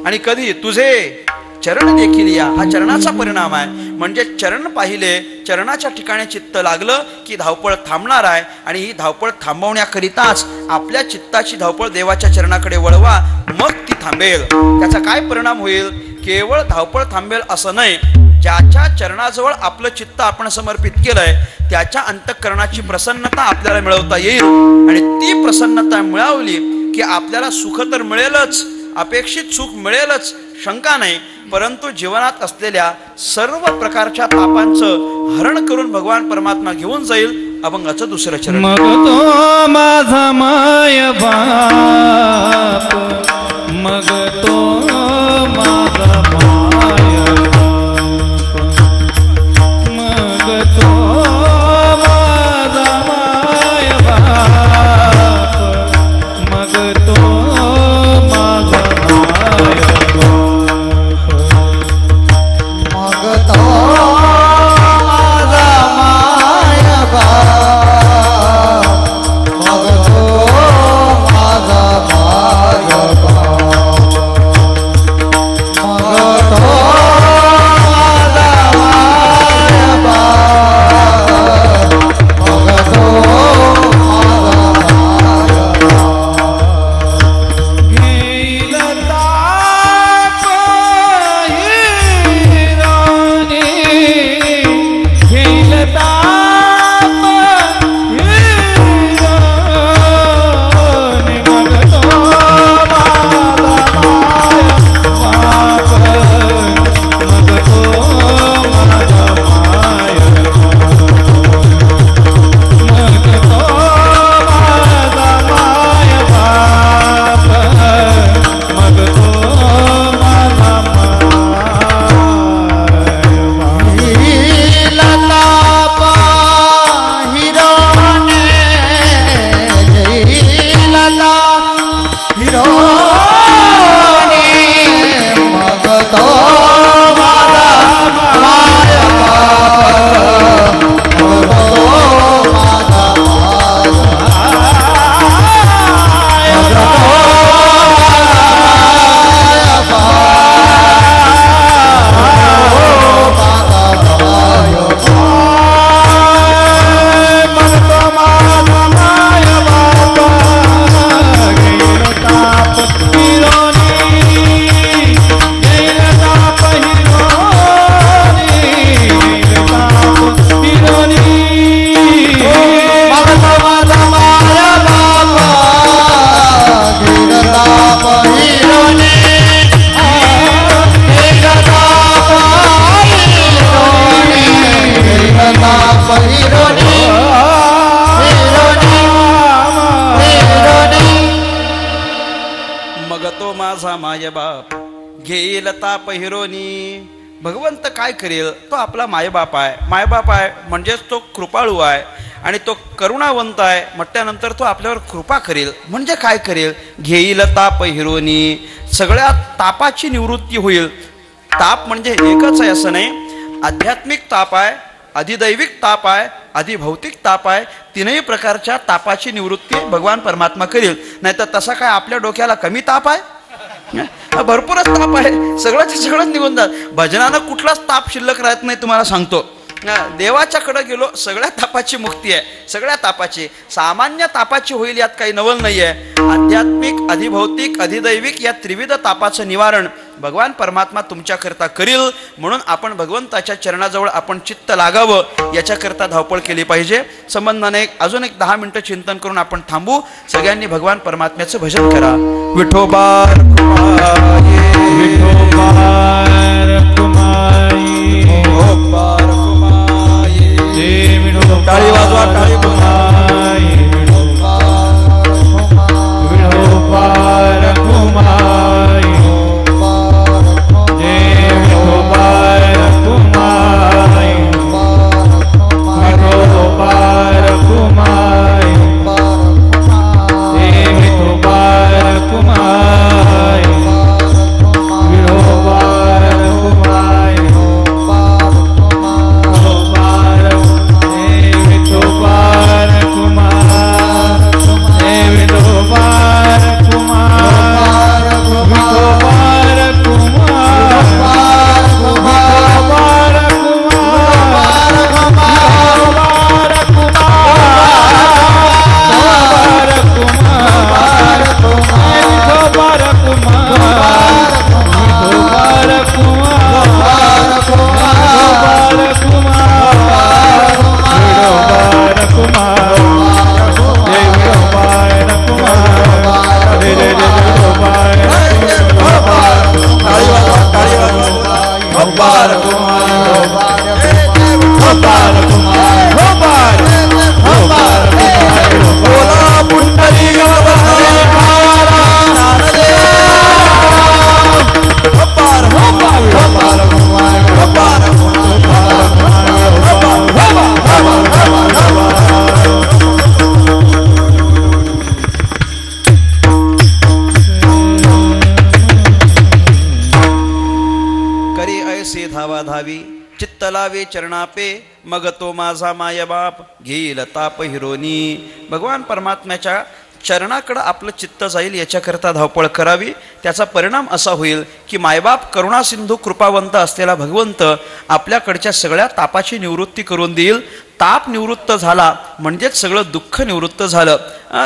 आणि कधी तुझे चरण देखील या, हा चरणाचा परिणाम आहे. म्हणजे चरण पाहिले, चरणाच्या ठिकाणी चित्त लागलं की धावपळ थांबणार आहे. आणि ही धावपळ थांबवण्याकरिताच आपल्या चित्ताची धावपळ देवाच्या चरणाकडे वळवा, मग ती थांबेल. त्याचा काय परिणाम होईल? केवळ धावपळ थांबेल असं नाही, ज्याच्या चरणाजवळ आपलं चित्त आपण समर्पित केलंय त्याच्या अंतःकरणाची प्रसन्नता आपल्याला मिळवता येईल. आणि ती प्रसन्नता मिळवली की आपल्याला सुख तर मिळेलच, अपेक्षित सुख मिळेलच, शंका नाही. परंतु जीवनात असलेल्या सर्व प्रकारच्या तापांचं हरण करून भगवान परमात्मा घेऊन जाईल. अभंगाचं दुसरं चरण. मग तो माझा माय बाप, मग तो माझा माझा मायबाप घेईल ताप हिरोनी. भगवंत काय करेल, तो आपला मायबाप आहे. मायबाप आहे म्हणजेच तो कृपाळू आहे आणि तो करुणावंत आहे म्हटल्यानंतर तो आपल्यावर कृपा करेल. म्हणजे काय करेल, घेईल ताप हिरोनी, सगळ्या तापाची निवृत्ती होईल. ताप म्हणजे एकच आहे असं नाही, आध्यात्मिक ताप आहे, अधिदैविक ताप आहे, अधिभौतिक ताप आहे. तीनही प्रकारच्या तापाची निवृत्ती भगवान परमात्मा करेल. नाही तर तसा काय आपल्या डोक्याला कमी ताप आहे? भरपूरच ताप आहे, सगळंच निघून जात. भजनानं कुठलाच ताप शिल्लक राहत नाही तुम्हाला सांगतो. देवाच्याकडे गेलो, सगळ्या तापाची मुक्ती आहे, सगळ्या तापाची. सामान्य तापाची होईल यात काही नवल नाही आहे. आध्यात्मिक, अधिभौतिक, अधिदैविक या त्रिविध तापाचं निवारण भगवान परमात्मा तुमच्याकरता करील. म्हणून आपण भगवंताच्या चरणाजवळ आपण चित्त लागावं याच्याकरता धावपळ केली पाहिजे. संबंधाने अजून एक 10 मिनिटं चिंतन करून आपण थांबू. सगळ्यांनी भगवान परमात्म्याचं भजन करा. विठोबार कुमारी, विठोबार कुमारी, विठोबार कुमारी. जय विठोबा, टाळी वाजवा, टाळी कुमारी, विठोबार कुमारी, जय विठोबार कुमारी, विठोबार कुमारी, जय विठोबार कुमारी, विठोबार कुमारी, विठोबार कुमार, जय विठोबार कुमार, विठोबार कुमार, विठोबार चित्त लावे चरणापे, मग तो माझा मायबाप घेईल ताप हिरोनी. भगवान परमात्म्याच्या चरणाकडं आपलं चित्त जाईल याच्याकरता धावपळ करावी. त्याचा परिणाम असा होईल की मायबाप करुणा सिंधू कृपावंत असलेला भगवंत आपल्याकडच्या सगळ्या तापाची निवृत्ती करून देईल. ताप निवृत्त झाला म्हणजेच सगळं दुःख निवृत्त झालं.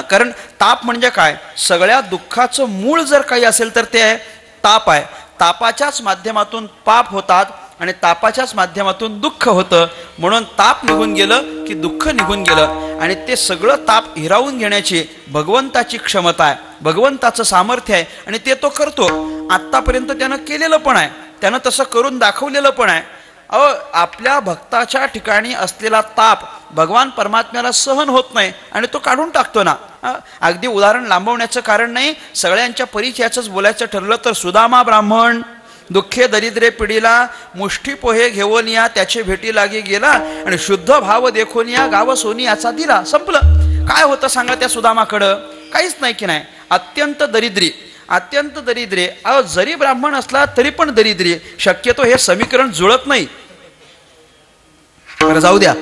कारण ताप म्हणजे काय, सगळ्या दुःखाचं मूळ जर काही असेल तर ते आहे ताप आहे. तापाच्याच माध्यमातून पाप होतात आणि तापाच्याच माध्यमातून दुःख होतं. म्हणून ताप निघून गेलं की दुःख निघून गेलं आणि ते सगळं ताप हिरावून घेण्याची भगवंताची क्षमता आहे, भगवंताचं सामर्थ्य आहे आणि ते तो करतो. आत्तापर्यंत त्यानं केलेलं पण आहे, त्यानं तसं करून दाखवलेलं पण आहे. आपल्या भक्ताच्या ठिकाणी असलेला ताप भगवान परमात्म्याला सहन होत नाही आणि तो काढून टाकतो ना. अगदी उदाहरण लांबवण्याचं कारण नाही, सगळ्यांच्या परिचयाचंच बोलायचं ठरलं तर सुदामा ब्राह्मण दुःखे दरिद्रे पिढीला मुष्ठी पोहे घेऊन या त्याचे भेटी लागी गेला आणि शुद्ध भाव देखून या गाव सोनी याचा दिला. संपलं. काय होतं सांगा त्या सुदामाकडं? काहीच नाही की नाही. अत्यंत दरिद्री, अत्यंत दरिद्री. जरी ब्राह्मण असला तरी पण दरिद्री. शक्यतो हे समीकरण जुळत नाही. जाऊ द्या,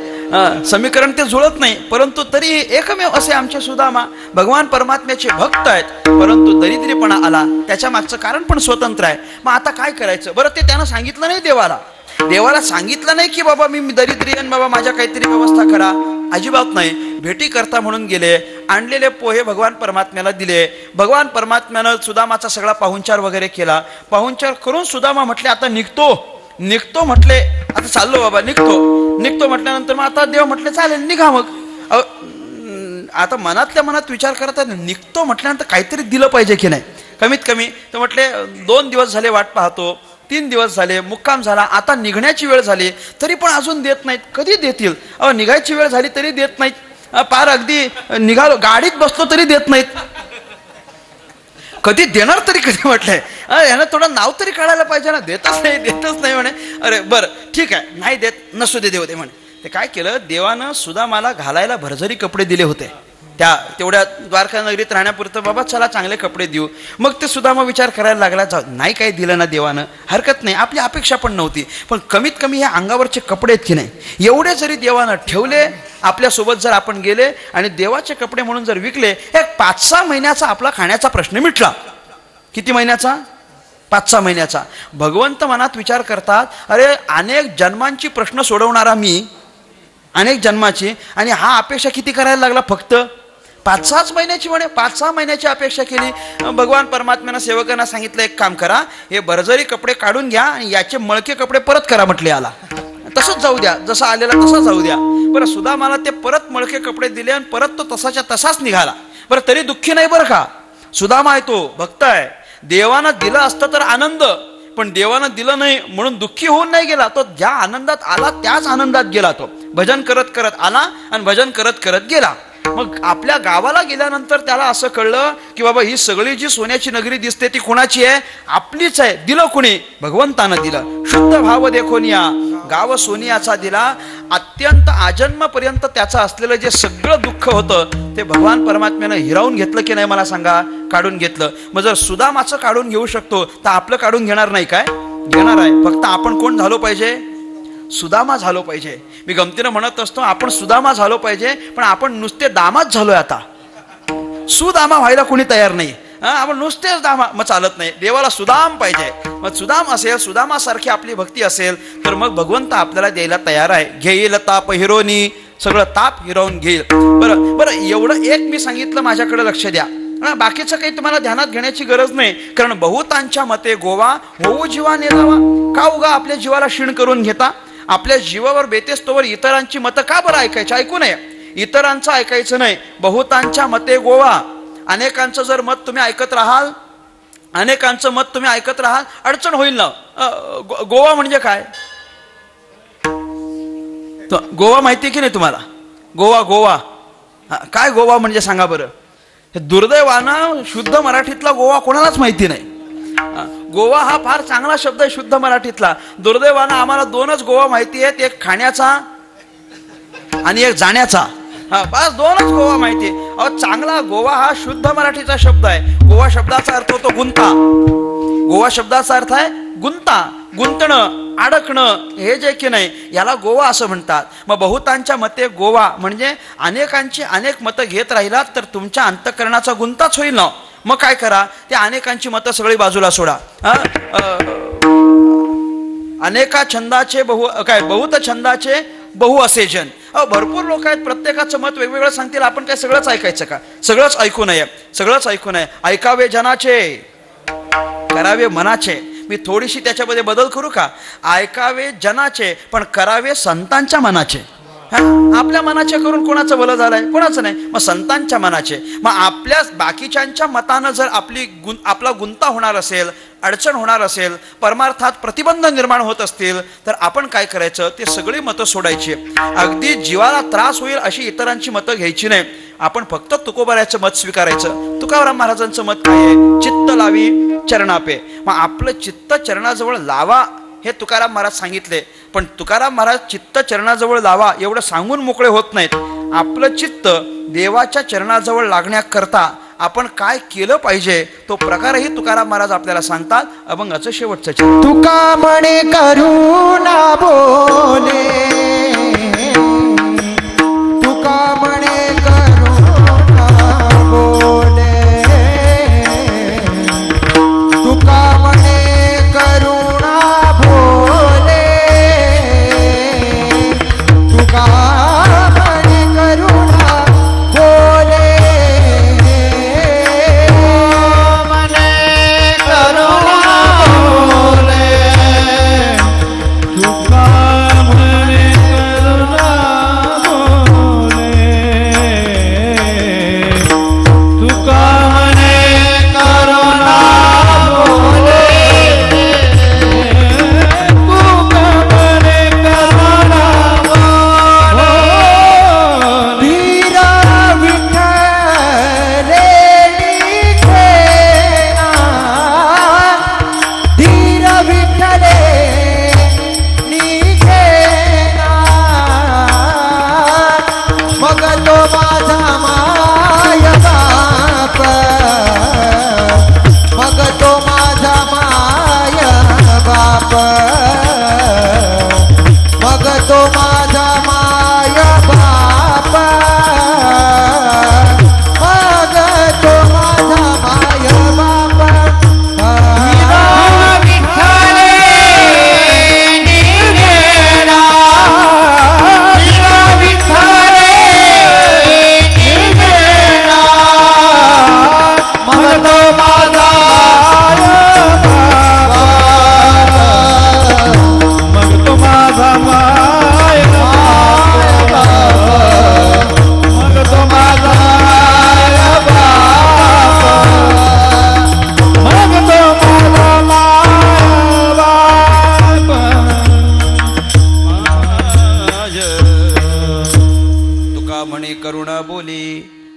समीकरण ते जुळत नाही, परंतु तरी एकमेव असे आमचे सुदामा भगवान परमात्म्याचे भक्त आहेत, परंतु दरिद्रीपणा आला. त्याच्या मागचं कारण पण स्वतंत्र आहे. मग आता काय करायचं बरं? ते त्यानं सांगितलं नाही देवाला. देवाला सांगितलं नाही की बाबा मी दरिद्री आहे बाबा माझ्या काहीतरी व्यवस्था करा. अजिबात नाही. भेटी करता म्हणून गेले, आणलेले पोहे भगवान परमात्म्याला दिले. भगवान परमात्म्यानं सुदामाचा सगळा पाहुणचार वगैरे केला. पाहुणचार करून सुदामा म्हटले आता निघतो म्हटले. आता चाललो बाबा, निघतो म्हटल्यानंतर मग आता देव म्हटले चालेल निघा. मग आता मनातल्या मनात विचार करतात, निघतो म्हटल्यानंतर काहीतरी दिलं पाहिजे की नाही, कमीत कमी. तर म्हटले 2 दिवस झाले वाट पाहतो, 3 दिवस झाले मुक्काम झाला, आता निघण्याची वेळ झाली तरी पण अजून देत नाहीत. कधी देतील? निघायची वेळ झाली तरी देत नाहीत. पार अगदी निघालो, गाडीत बसलो तरी देत नाहीत. कधी देणार तरी कधी म्हटलंय, यानं थोडं नाव तरी काढायला पाहिजे ना. देतच नाही म्हणे. अरे बरं ठीक आहे, नाही देत, नसू दे, देव दे म्हणे. ते काय केलं, देवानं सुदामाला घालायला भरजरी कपडे दिले होते. तेवढ्या द्वारका नगरीत राहण्यापुरतं, बाबा चला चांगले कपडे देऊ. मग ते सुदामा विचार करायला लागला, नाही काही दिलं ना देवानं, हरकत नाही, आपली अपेक्षा पण नव्हती, पण कमीत कमी ह्या अंगावरचे कपडे आहेत की नाही, एवढे जरी देवानं ठेवले, आपल्यासोबत जर आपण गेले आणि देवाचे कपडे म्हणून जर विकले, एक 5-6 महिन्याचा आपला खाण्याचा प्रश्न मिटला. किती महिन्याचा? 5-6 महिन्याचा. भगवंत मनात विचार करतात, अरे अनेक जन्मांची प्रश्न सोडवणारा मी, अनेक जन्माची, आणि हा अपेक्षा किती करायला लागला, फक्त 5-6 महिन्याची म्हणे. 5-6 महिन्याची अपेक्षा केली. भगवान परमात्म्यानं सेवकांना सांगितलं, एक काम करा, हे भरजरी कपडे काढून घ्या आणि याचे मळके कपडे परत करा म्हटले, आला तसंच जाऊ द्या, जसा आलेला तसा जाऊ द्या. बरं सुदामाला ते परत मळके कपडे दिले आणि परत तो तसाच्या तसाच निघाला. बरं तरी दुःखी नाही बरं का, सुदामा आहे तो भक्त आहे. देवानं दिलं असतं तर आनंद, पण देवानं दिलं नाही म्हणून दुःखी होऊन नाही गेला. तो ज्या आनंदात आला त्याच आनंदात गेला. तो भजन करत करत आला आणि भजन करत करत गेला. मग आपल्या गावाला गेल्यानंतर त्याला असं कळलं की बाबा ही सगळी जी सोन्याची नगरी दिसते ती कुणाची आहे, आपलीच आहे. दिलं कुणी? भगवंतानं दिलं. शुद्ध भाव देखोनिया, गाव सोनियाचा दिला. अत्यंत आजन्मपर्यंत त्याचं असलेलं जे सगळं दुःख होतं ते भगवान परमात्म्यानं हिरावून घेतलं की नाही, मला सांगा? काढून घेतलं. मग जर सुदामाचं काढून घेऊ शकतो तर आपलं काढून घेणार नाही काय? घेणार आहे. फक्त आपण कोण झालो पाहिजे? सुदामा झालो पाहिजे. मी गमतीनं म्हणत असतो, आपण सुदामा झालो पाहिजे, पण आपण नुसते दामाच झालोय. आता सुदामा व्हायला कोणी तयार नाही. आपण नुसतेच दामा, मग चालत नाही. देवाला सुदाम पाहिजे. मग सुदाम असेल, सुदामासारखी आपली भक्ती असेल तर मग भगवंत आपल्याला द्यायला तयार आहे. घेईल ताप हिरोनी, सगळं ताप हिरावून घेईल. बरं बरं, एवढं एक मी सांगितलं, माझ्याकडे लक्ष द्या. बाकीचं काही तुम्हाला ध्यानात घेण्याची गरज नाही, कारण बहुतांच्या मते गोवा होऊ जीवा नेलावा. का उगा आपल्या जीवाला क्षीण करून घेता? आपल्या जीवावर बेतेस्तोवर इतरांची मतं का बरं ऐकायची? ऐकू नये, इतरांचं ऐकायचं नाही. बहुतांच्या मते गोवा. अनेकांचं जर मत तुम्ही ऐकत राहाल, अनेकांचं मत तुम्ही ऐकत राहाल, अडचण होईल ना. गोवा म्हणजे काय? गोवा माहिती की नाही तुम्हाला? गोवा काय? गोवा म्हणजे सांगा बरं. दुर्दैवानं शुद्ध मराठीतला गोवा कोणालाच माहिती नाही. गोवा हा फार चांगला शब्द आहे शुद्ध मराठीतला. दुर्दैवानं आम्हाला 2च गोवा माहिती आहेत, एक खाण्याचा आणि एक जाण्याचा. बस 2च गोवा माहिती आहे. अहो चांगला गोवा हा शुद्ध मराठीचा शब्द आहे. गोवा शब्दाचा अर्थ होतो गुंता. गोवा शब्दाचा अर्थ आहे गुंता, गुंतणं, अडकणं, हे जे की नाही याला गोवा असं म्हणतात. मग बहुतांच्या मते गोवा म्हणजे अनेकांची अनेक मतं घेत राहिलात तर तुमच्या अंतःकरणाचा गुंताच होईल ना. मग काय करा, त्या अनेकांची मतं सगळी बाजूला सोडा. अनेका छंदाचे बहुत छंदाचे बहु असे जन. भरपूर लोक आहेत, प्रत्येकाचं मत वेगवेगळं सांगतील. आपण काय सगळंच ऐकायचं का? सगळंच ऐकू नये, सगळंच ऐकू नये. ऐकावे जनाचे, करावे मनाचे. मी थोडीशी त्याच्यामध्ये बदल करू का? ऐकावे जनाचे पण करावे संतांच्या मनाचे. आपल्या मनाचे करून कोणाचं भलं झालंय? कोणाचं नाही. मग संतांच्या मनाचे. मग आपल्या बाकीच्यांच्या मतानं जर आपला गुंता होणार असेल, अडचण होणार असेल, परमार्थात प्रतिबंध निर्माण होत असतील तर आपण काय करायचं? ते सगळी मतं सोडायची. अगदी जीवाला त्रास होईल अशी इतरांची मतं घ्यायची नाही. आपण फक्त तुकोबाराचं मत स्वीकारायचं. तुकाराम महाराजांचं मत काय आहे? चित्त लावी चरणापे. मग आपलं चित्त चरणाजवळ लावा हे तुकाराम महाराज सांगितले. पण तुकाराम महाराज चित्त चरणाजवळ लावा एवढं सांगून मोकळे होत नाहीत. आपलं चित्त देवाच्या चरणाजवळ लागण्याकरता आपण काय केलं पाहिजे तो प्रकारही तुकाराम महाराज आपल्याला सांगतात. अभंगाचं शेवटचं चरण. तुका म्हणे करुणा बोले, तुका म्हणे करुणा बोले, तुका म्हणे करुणा बोले, तुका म्हणे करुणा बोले, म्हणे करुणा बोले, तुका म्हणे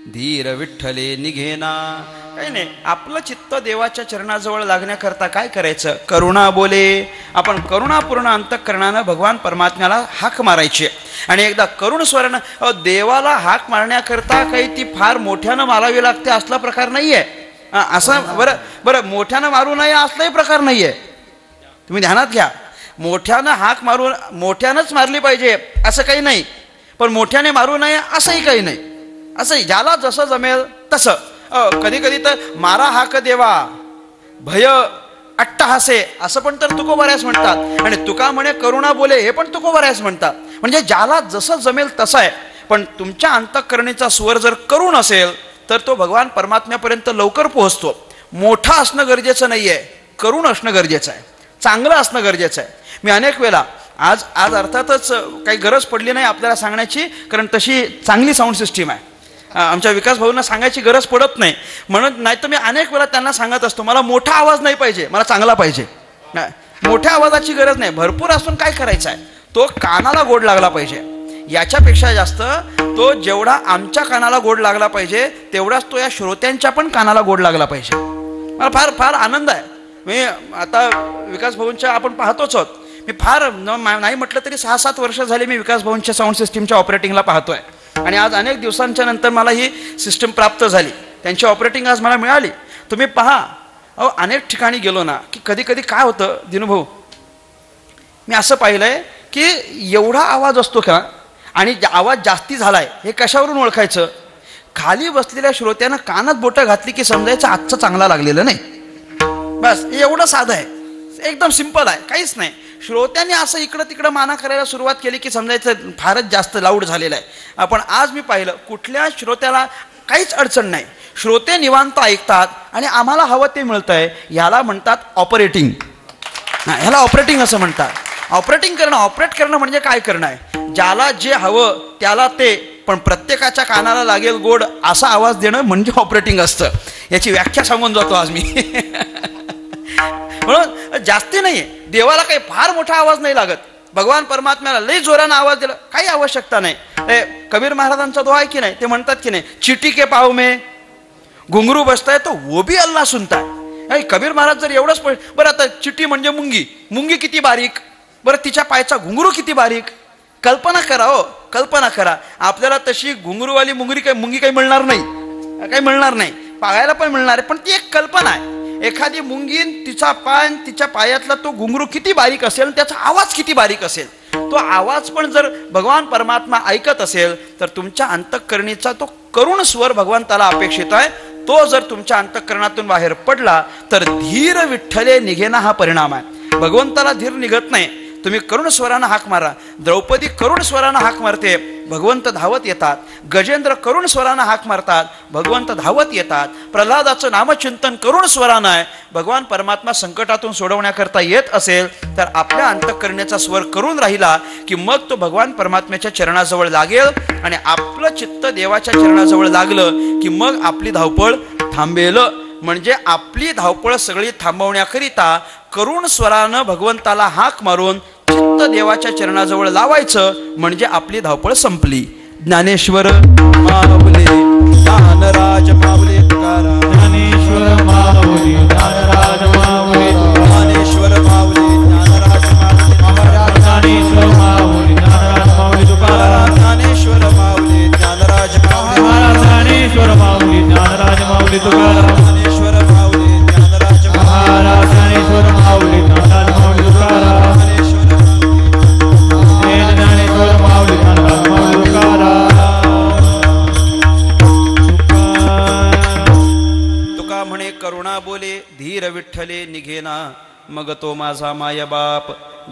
धीर विठ्ठले निघेना. काही नाही, आपलं चित्त देवाच्या चरणाजवळ लागण्याकरता काय करायचं? करुणा बोले. आपण करुणापूर्ण अंतःकरणानं भगवान परमात्म्याला हाक मारायची. आणि एकदा करुण स्वरानं, देवाला हाक मारण्याकरता काही ती फार मोठ्यानं मारावी लागते असला प्रकार नाहीये. असं बरं बरं मोठ्यानं मारू नये असलाही प्रकार नाहीये. तुम्ही ध्यानात घ्या. मोठ्यानं हाक मारून मोठ्यानंच मारली पाहिजे असं काही नाही, पण मोठ्याने मारू नये असंही काही नाही. असंही ज्याला जसं जमेल तसं. कधी कधी तर मारा हाक देवा भय अट्टहासे असं पण तर तुकोबाऱ्यास म्हणतात. आणि तुका म्हणे करुणा बोले हे पण तुकोबाऱ्यास म्हणतात. म्हणजे ज्याला जसं जमेल तसं आहे. पण तुमच्या अंतःकरणीचा स्वर जर करुण असेल तर तो भगवान परमात्म्यापर्यंत लवकर पोहोचतो. मोठा असणं गरजेचं नाहीये, करुण असणं गरजेचं आहे, चांगलं असणं गरजेचं आहे. मी अनेक वेळा आज अर्थातच काही गरज पडली नाही आपल्याला सांगण्याची, कारण तशी चांगली साऊंड सिस्टीम आहे. आमच्या विकास भाऊंना सांगायची गरज पडत नाही म्हणून. नाही तर मी अनेक वेळा त्यांना सांगत असतो, मला मोठा आवाज नाही पाहिजे, मला चांगला पाहिजे. मोठ्या आवाजाची गरज नाही, भरपूर असून काय करायचं आहे, तो कानाला गोड लागला पाहिजे. याच्यापेक्षा जास्त तो जेवढा आमच्या कानाला गोड लागला पाहिजे तेवढाच तो या श्रोत्यांच्या पण कानाला गोड लागला पाहिजे. मला फार फार आनंद आहे. मी आता विकास भाऊंच्या आपण पाहतोच आहोत. मी फार नाही म्हटलं तरी 6-7 वर्ष झाली मी विकास भाऊंच्या साऊंड सिस्टीमच्या ऑपरेटिंगला पाहतोय. आणि आज अनेक दिवसांच्या नंतर मला ही सिस्टम प्राप्त झाली, त्यांची ऑपरेटिंग आज मला मिळाली. तुम्ही पहा, अनेक ठिकाणी गेलो ना की कधी कधी काय होतं दिनूभाऊ, मी असं पाहिलंय की एवढा आवाज असतो का, आणि आवाज जास्ती झालाय हे कशावरून ओळखायचं? खाली बसलेल्या श्रोत्यानं कानात बोटं घातली की समजायचं आजचं चांगला लागलेलं नाही. बस एवढं साधं आहे, एकदम सिंपल आहे, काहीच नाही. श्रोत्यांनी असं इकडं तिकडं माना करायला सुरुवात केली की समजायचं फारच जास्त लाऊड झालेलं आहे. आपण आज मी पाहिलं कुठल्या श्रोत्याला काहीच अडचण नाही, श्रोते निवांत ऐकतात आणि आम्हाला हवं ते मिळतंय. ह्याला म्हणतात ऑपरेटिंग. ह्याला ऑपरेटिंग असं म्हणतात. ऑपरेटिंग करणं, ऑपरेट करणं म्हणजे काय करणं आहे, ज्याला जे हवं त्याला ते, पण प्रत्येकाच्या कानाला लागेल गोड असा आवाज देणं म्हणजे ऑपरेटिंग असतं. याची व्याख्या सांगून जातो आज मी. म्हणून जास्ती नाहीये, देवाला काही फार मोठा आवाज नाही लागत. भगवान परमात्म्याला लई जोरानं आवाज दिला काही आवश्यकता नाही. कबीर महाराजांचा दोहा आहे की नाही, ते म्हणतात की नाही, चिटी के पाव में घुंगरू बसताय तो वो भी अल्लाह सुनताय. कबीर महाराज जर एवढंच बरं, आता चिटी म्हणजे मुंगी, मुंगी किती बारीक, बरं तिच्या पायचा घुंगरू किती बारीक. कल्पना करा, हो कल्पना करा, आपल्याला तशी घुंगरूवाली मुंगी काही मिळणार नाही, काही मिळणार नाही, पाहायला पण मिळणार आहे, पण ती एक कल्पना आहे. एखादी मुंगीन तिचा पाय, तिच्या पायातला तो घुंगरू किती बारीक असेल, त्याचा आवाज किती बारीक असेल. तो आवाज पण जर भगवान परमात्मा ऐकत असेल तर तुमच्या अंतःकरणीचा तो करुण स्वर भगवंताला अपेक्षित आहे. तो जर तुमच्या अंतःकरणातून बाहेर पडला तर धीर विठ्ठले निघेना हा परिणाम आहे. भगवंताला धीर निघत नाही. तुम्ही करुण स्वरानं हाक मारा. द्रौपदी करुण स्वरानं हाक मारते, भगवंत धावत येतात. गजेंद्र करुण स्वरानं हाक मारतात, भगवंत धावत येतात. प्रल्हादाचं नामचिंतन करुण स्वरानं आहे. भगवान परमात्मा संकटातून सोडवण्याकरता येत असेल तर आपल्या अंतःकरणाचा स्वर करून राहिला की मग तो भगवान परमात्म्याच्या चरणाजवळ लागेल. आणि आपलं चित्त देवाच्या चरणाजवळ लागलं की मग आपली धावपळ थांबेल. म्हणजे आपली धावपळ सगळी थांबवण्याकरिता करुण स्वरानं भगवंताला हाक मारून चित्त देवाच्या चरणाजवळ लावायचं, म्हणजे आपली धावपळ संपली. ज्ञानेश्वर माऊली ज्ञानराज माऊली तुकाराम. ज्ञानेश्वर माऊली ज्ञानराज माऊली ज्ञानेश्वर माऊली ज्ञानराज माऊली महाराज. ज्ञानेश्वर माऊली ज्ञानराज माऊली तुकाराम. ज्ञानेश्वर माऊली ज्ञानराज माऊली महाराज. ज्ञानेश्वर माऊली ज्ञानराज माऊली तुकाराम. ज्ञानेश्वर माऊली ज्ञानराज महाराज. ज्ञानेश्वर माऊली ज्ञानराज माऊली तुकाराम. ज्ञानेश्वर माऊली ज्ञानराज माऊली तुकाराम. तुका म्हणे करुणा बोले धीर विठ्ठले निघेना, मग तो माझा माय बाप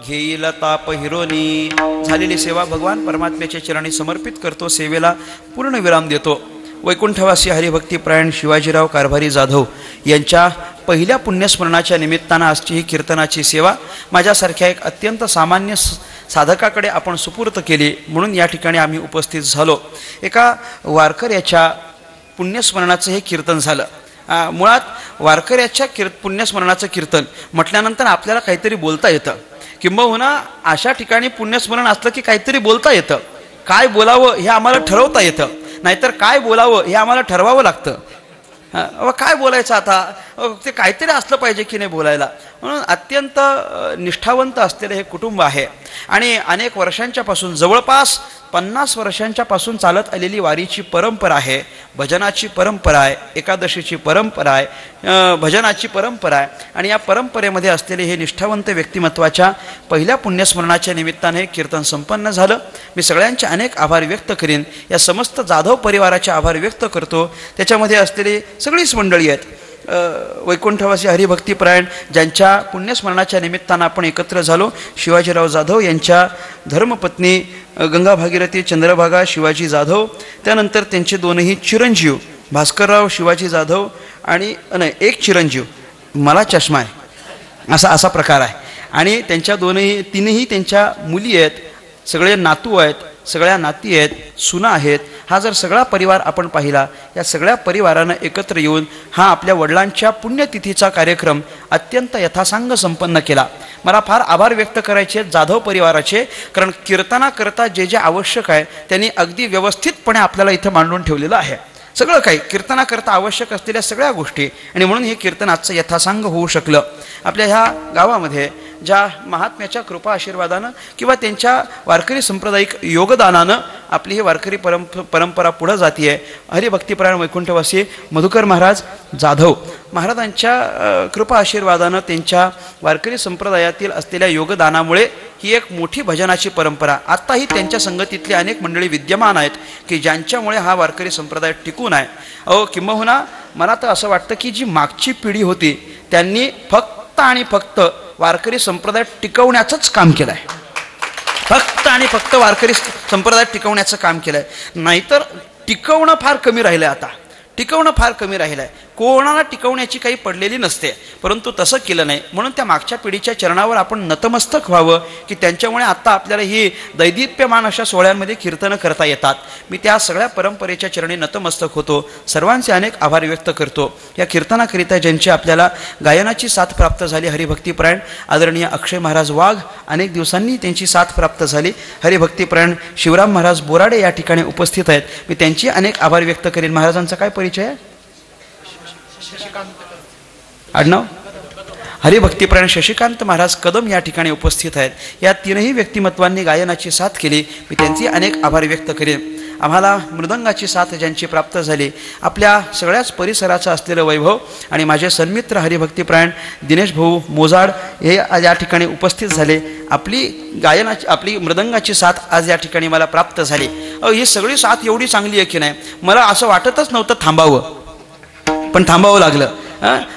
घेईल ताप हिरोनी. झालेली सेवा भगवान परमात्म्याच्या चरणी समर्पित करतो, सेवेला पूर्ण विराम देतो. वैकुंठवासी हरिभक्तीपरायण शिवाजीराव कारभारी जाधव यांच्या पहिल्या पुण्यस्मरणाच्या निमित्तानं आजची ही कीर्तनाची सेवा माझ्यासारख्या एक अत्यंत सामान्य साधकाकडे आपण सुपूर्त केली, म्हणून या ठिकाणी आम्ही उपस्थित झालो. एका वारकऱ्याच्या पुण्यस्मरणाचं हे कीर्तन झालं. मुळात वारकऱ्याच्या पुण्यस्मरणाचं कीर्तन म्हटल्यानंतर आपल्याला काहीतरी बोलता येतं, किंबहुना अशा ठिकाणी पुण्यस्मरण असलं की काहीतरी बोलता येतं. काय बोलावं हे आम्हाला ठरवता येतं. नाहीतर काय बोलावं हे आम्हाला ठरवावं लागतं. काय बोलायचं आता, ते काहीतरी असलं पाहिजे की नाही बोलायला. म्हणून अत्यंत निष्ठावंत असलेलं हे कुटुंब आहे आणि अनेक वर्षांच्यापासून, जवळपास 50 वर्षांच्यापासून चालत आलेली वारीची परंपरा आहे, भजनाची परंपरा आहे, एकादशीची परंपरा आहे, भजनाची परंपरा आहे. आणि या परंपरेमध्ये असलेले हे निष्ठावंत व्यक्तिमत्वाच्या पहिल्या पुण्यस्मरणाच्या निमित्ताने हे कीर्तन संपन्न झालं. मी सगळ्यांचे अनेक आभार व्यक्त करीन. या समस्त जाधव परिवाराचे आभार व्यक्त करतो. त्याच्यामध्ये असलेली सगळीच मंडळी आहेत, वैकुंठवासी हरिभक्तीपरायण, ज्यांच्या पुण्यस्मरणाच्या निमित्तानं आपण एकत्र झालो. शिवाजीराव जाधव यांच्या धर्मपत्नी गंगा भागीरथी चंद्रभागा शिवाजी जाधव, त्यानंतर त्यांचे दोनही चिरंजीव भास्करराव शिवाजी जाधव आणि एक चिरंजीव, मला चष्मा आहे असा प्रकार आहे. आणि त्यांच्या तीनही त्यांच्या मुली आहेत, सगळे नातू आहेत, सगळ्या नाती आहेत, सुना आहेत. हा जर सगळा परिवार आपण पाहिला, या सगळ्या परिवारानं एकत्र येऊन हा आपल्या वडिलांच्या पुण्यतिथीचा कार्यक्रम अत्यंत यथासांग संपन्न केला. मला फार आभार व्यक्त करायचे आहेत जाधव परिवाराचे, कारण कीर्तनाकरता जे जे आवश्यक आहे त्यांनी अगदी व्यवस्थितपणे आपल्याला इथं मांडून ठेवलेलं आहे. सगळं काही कीर्तनाकरता आवश्यक असलेल्या सगळ्या गोष्टी, आणि म्हणून हे कीर्तन आजचं यथासांग होऊ शकलं. आपल्या ह्या गावामध्ये ज्या महात्म्याच्या कृपा आशीर्वादानं किंवा त्यांच्या वारकरी सांप्रदायिक योगदानानं आपली ही वारकरी परंपरा पुढं जाती आहे. हरिभक्तीपरायण वैकुंठवासी मधुकर महाराज जाधव महाराजांच्या कृपा आशीर्वादानं, त्यांच्या वारकरी संप्रदायातील असलेल्या योगदानामुळे ही एक मोठी भजनाची परंपरा, आत्ताही त्यांच्या संगतीतली अनेक मंडळी विद्यमान आहेत की ज्यांच्यामुळे हा वारकरी संप्रदाय टिकून आहे. किंबहुना मला तर असं वाटतं की जी मागची पिढी होती त्यांनी फक्त आणि फक्त वारकरी संप्रदाय टिकवण्याचंच काम केलं आहे. फक्त आणि फक्त वारकरी संप्रदाय टिकवण्याचं काम केलं आहे. नाहीतर टिकवणं फार कमी राहिलं आहे. आता टिकवणं फार कमी राहिलं आहे. कोणाला टिकवण्याची काही पडलेली नसते, परंतु तसं केलं नाही. म्हणून त्या मागच्या पिढीच्या चरणावर आपण नतमस्तक व्हावं की त्यांच्यामुळे आत्ता आपल्याला ही दैदिप्यमान अशा सोहळ्यांमध्ये कीर्तनं करता येतात. मी त्या सगळ्या परंपरेच्या चरणी नतमस्तक होतो. सर्वांचे अनेक आभार व्यक्त करतो. या कीर्तनाकरिता ज्यांची आपल्याला गायनाची साथ प्राप्त झाली, हरिभक्तीपरायण आदरणीय अक्षय महाराज वाघ, अनेक दिवसांनी त्यांची साथ प्राप्त झाली. हरिभक्तीपरायण शिवराम महाराज बोराडे या ठिकाणी उपस्थित आहेत. मी त्यांची अनेक आभार व्यक्त करेन. महाराजांचा काय परिचय आहे? आडनाव हरिभक्तीपरायण शशिकांत महाराज कदम या ठिकाणी उपस्थित आहेत. या तीनही व्यक्तिमत्वांनी गायनाची साथ केली. मी त्यांचे अनेक आभार व्यक्त करेन. आम्हाला मृदंगाची साथ ज्यांची प्राप्त झाली, आपल्या सगळ्याच परिसराचं असलेलं वैभव, आणि माझे सन्मित्र हरिभक्तीपरायण दिनेश भाऊ मोजाड हे या ठिकाणी उपस्थित झाले. आपली मृदंगाची साथ आज या ठिकाणी मला प्राप्त झाली. ही सगळी साथ एवढी चांगली आहे की नाही, मला असं वाटतच नव्हतं थांबावं, पण थांबावं लागलं.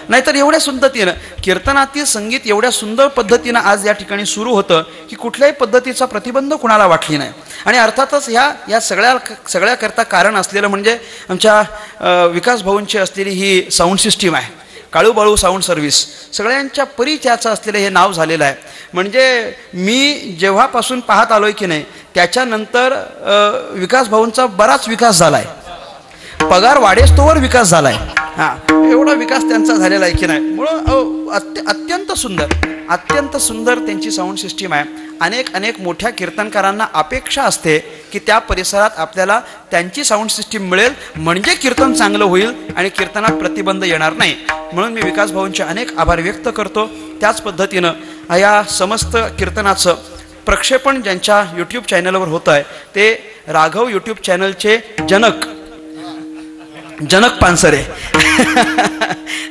नाहीतर एवढ्या सुंदरतीनं कीर्तनातील संगीत एवढ्या सुंदर पद्धतीनं आज या ठिकाणी सुरू होतं की कुठल्याही पद्धतीचा प्रतिबंध कुणाला वाटली नाही. आणि अर्थातच या सगळ्याकरता कारण असलेलं म्हणजे आमच्या विकास भाऊंची असलेली ही साऊंड सिस्टीम आहे, काळूबाळू साऊंड सर्व्हिस. सगळ्यांच्या परिचयाचं असलेलं हे नाव झालेलं आहे. म्हणजे मी जेव्हापासून पाहत आलोय की नाही, त्याच्यानंतर विकास भाऊंचा बराच विकास झाला आहे. पगार वाढेस्तोवर विकास झाला आहे. एवढा विकास त्यांचा झालेला आहे की नाही. म्हणून अत्यंत सुंदर त्यांची साऊंड सिस्टीम आहे. अनेक मोठ्या कीर्तनकारांना अपेक्षा असते की त्या परिसरात आपल्याला त्यांची साऊंड सिस्टीम मिळेल, म्हणजे कीर्तन चांगलं होईल आणि कीर्तनात प्रतिबंध येणार नाही. म्हणून मी विकास भाऊंचे अनेक आभार व्यक्त करतो. त्याच पद्धतीनं या समस्त कीर्तनाचं प्रक्षेपण ज्यांच्या यूट्यूब चॅनलवर होतं आहे ते राघव यूट्यूब चॅनलचे जनक पानसरे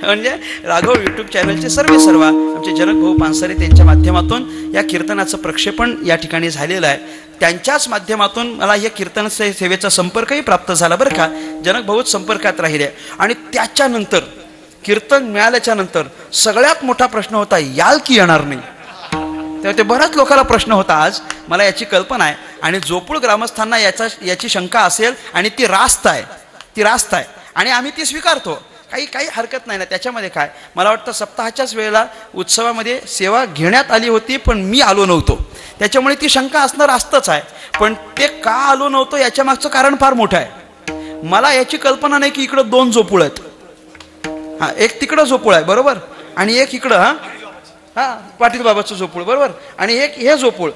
म्हणजे राघव यूट्यूब चॅनलचे सर्व आमचे जनक भाऊ पानसरे, त्यांच्या माध्यमातून या कीर्तनाचं प्रक्षेपण या ठिकाणी झालेलं आहे. त्यांच्याच माध्यमातून मला या कीर्तन सेवेचा संपर्कही प्राप्त झाला बरं का. जनक भाऊच संपर्कात राहिले. आणि त्याच्यानंतर कीर्तन मिळाल्याच्या नंतर सगळ्यात मोठा प्रश्न होता, याल की येणार नाही. तेव्हा ते बऱ्याच लोकांना प्रश्न होता. आज मला याची कल्पना आहे, आणि जोपूळ ग्रामस्थांना याची शंका असेल, आणि ती रास्त आहे आणि आम्ही ती स्वीकारतो. काही हरकत नाही ना त्याच्यामध्ये. काय मला वाटतं सप्ताहाच्याच वेळेला उत्सवामध्ये सेवा घेण्यात आली होती, पण मी आलो नव्हतो. त्याच्यामुळे ती शंका असणं रास्तच आहे. पण ते का आलो नव्हतो याच्या मागचं कारण फार मोठं आहे. मला याची कल्पना नाही की इकडं 2 जोपूळ आहेत. एक तिकडं जोपूळ आहे बरोबर, आणि एक इकडं पाटील बाबाचं जोपूळ बरोबर, आणि एक हे जोपूळ.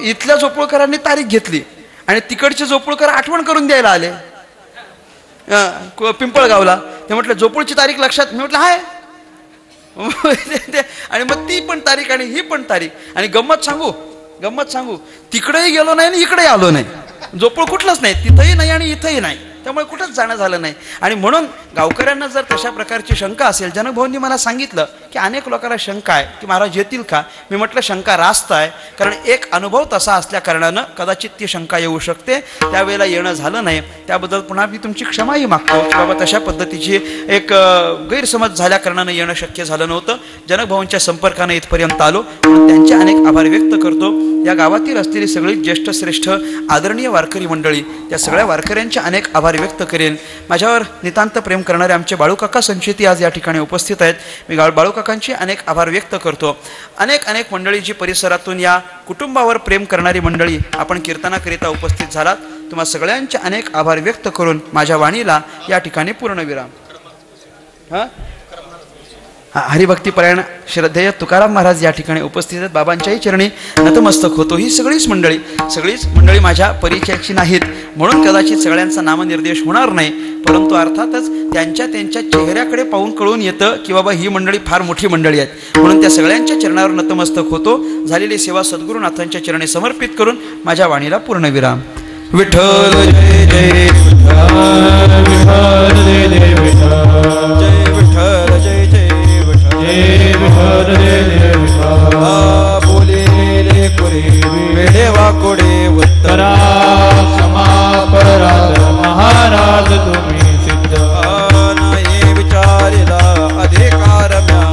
इथल्या जोपूळकरांनी तारीख घेतली आणि तिकडचे जोपूळकर आठवण करून द्यायला आले पिंपळगावला. ते म्हटलं जोपूळची तारीख लक्षात? मी म्हटलं हाय. आणि मग ती पण तारीख आणि ही पण तारीख. आणि गंमत सांगू तिकडेही गेलो नाही आणि इकडेही आलो नाही. जोपूळ कुठलंच नाही, तिथंही नाही आणि इथंही नाही, त्यामुळे कुठंच जाणं झालं नाही. आणि म्हणून गावकऱ्यांना जर तशा प्रकारची शंका असेल, जनकभाऊंनी मला सांगितलं की अनेक लोकांना शंका आहे की महाराज येतील का. मी म्हटलं शंका रास्त आहे, कारण एक अनुभव तसा असल्या कारणानं कदाचित ती शंका येऊ शकते. त्यावेळेला येणं झालं नाही, त्याबद्दल पुन्हा मी तुमची क्षमाही मागतो की बाबा तशा पद्धतीची एक गैरसमज झाल्या कारणानं येणं शक्य झालं नव्हतं. जनकभाऊंच्या संपर्कानं इथपर्यंत आलो, म्हणून त्यांचे अनेक आभार व्यक्त करतो. या गावातील असलेली सगळी ज्येष्ठ श्रेष्ठ आदरणीय वारकरी मंडळी, त्या सगळ्या वारकऱ्यांचे अनेक आभार व्यक्त करेन. माझ्यावर नितांत प्रेम करणारे आमचे बाळूकाका संचेती आज या ठिकाणी उपस्थित आहेत. मी बाळूकाकांचे अनेक आभार व्यक्त करतो. अनेक मंडळी जी परिसरातून या कुटुंबावर प्रेम करणारी मंडळी आपण कीर्तनाकरिता उपस्थित झालात, तुम्हा सगळ्यांचे अनेक आभार व्यक्त करून माझ्या वाणीला या ठिकाणी पूर्णविराम. हरिभक्तीपरायण श्रद्धेय तुकाराम महाराज या ठिकाणी उपस्थित आहेत. बाबांच्याही चरणी नतमस्तक होतो. ही सगळीच मंडळी माझ्या परिचयाची नाहीत, म्हणून कदाचित सगळ्यांचा नामनिर्देश होणार नाही, परंतु अर्थातच त्यांच्या चेहऱ्याकडे पाहून कळून येतं की बाबा ही मंडळी फार मोठी मंडळी आहेत. म्हणून त्या सगळ्यांच्या चरणावर नतमस्तक होतो. झालेली सेवा सद्गुरुनाथांच्या चरणी समर्पित करून माझ्या वाणीला पूर्णविराम. विठ्ठल जय जय विठ्ठल जय जय विठ्ठल जय विठ्ठल जय जय जय विठ्ठल जय जय विठ्ठल. बोलेले कोरे वेडे वाकोडे उत्तरा क्षमापराध महाराज तुम्ही सिद्ध. नाही विचारिला अधिकार म्या.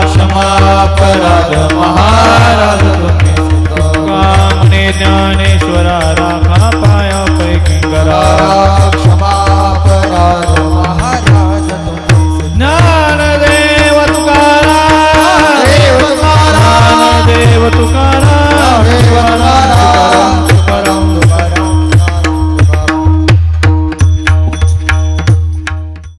क्षमापराध महाराज तुम्ही सिद्ध. कामने ज्ञानेश्वरा राम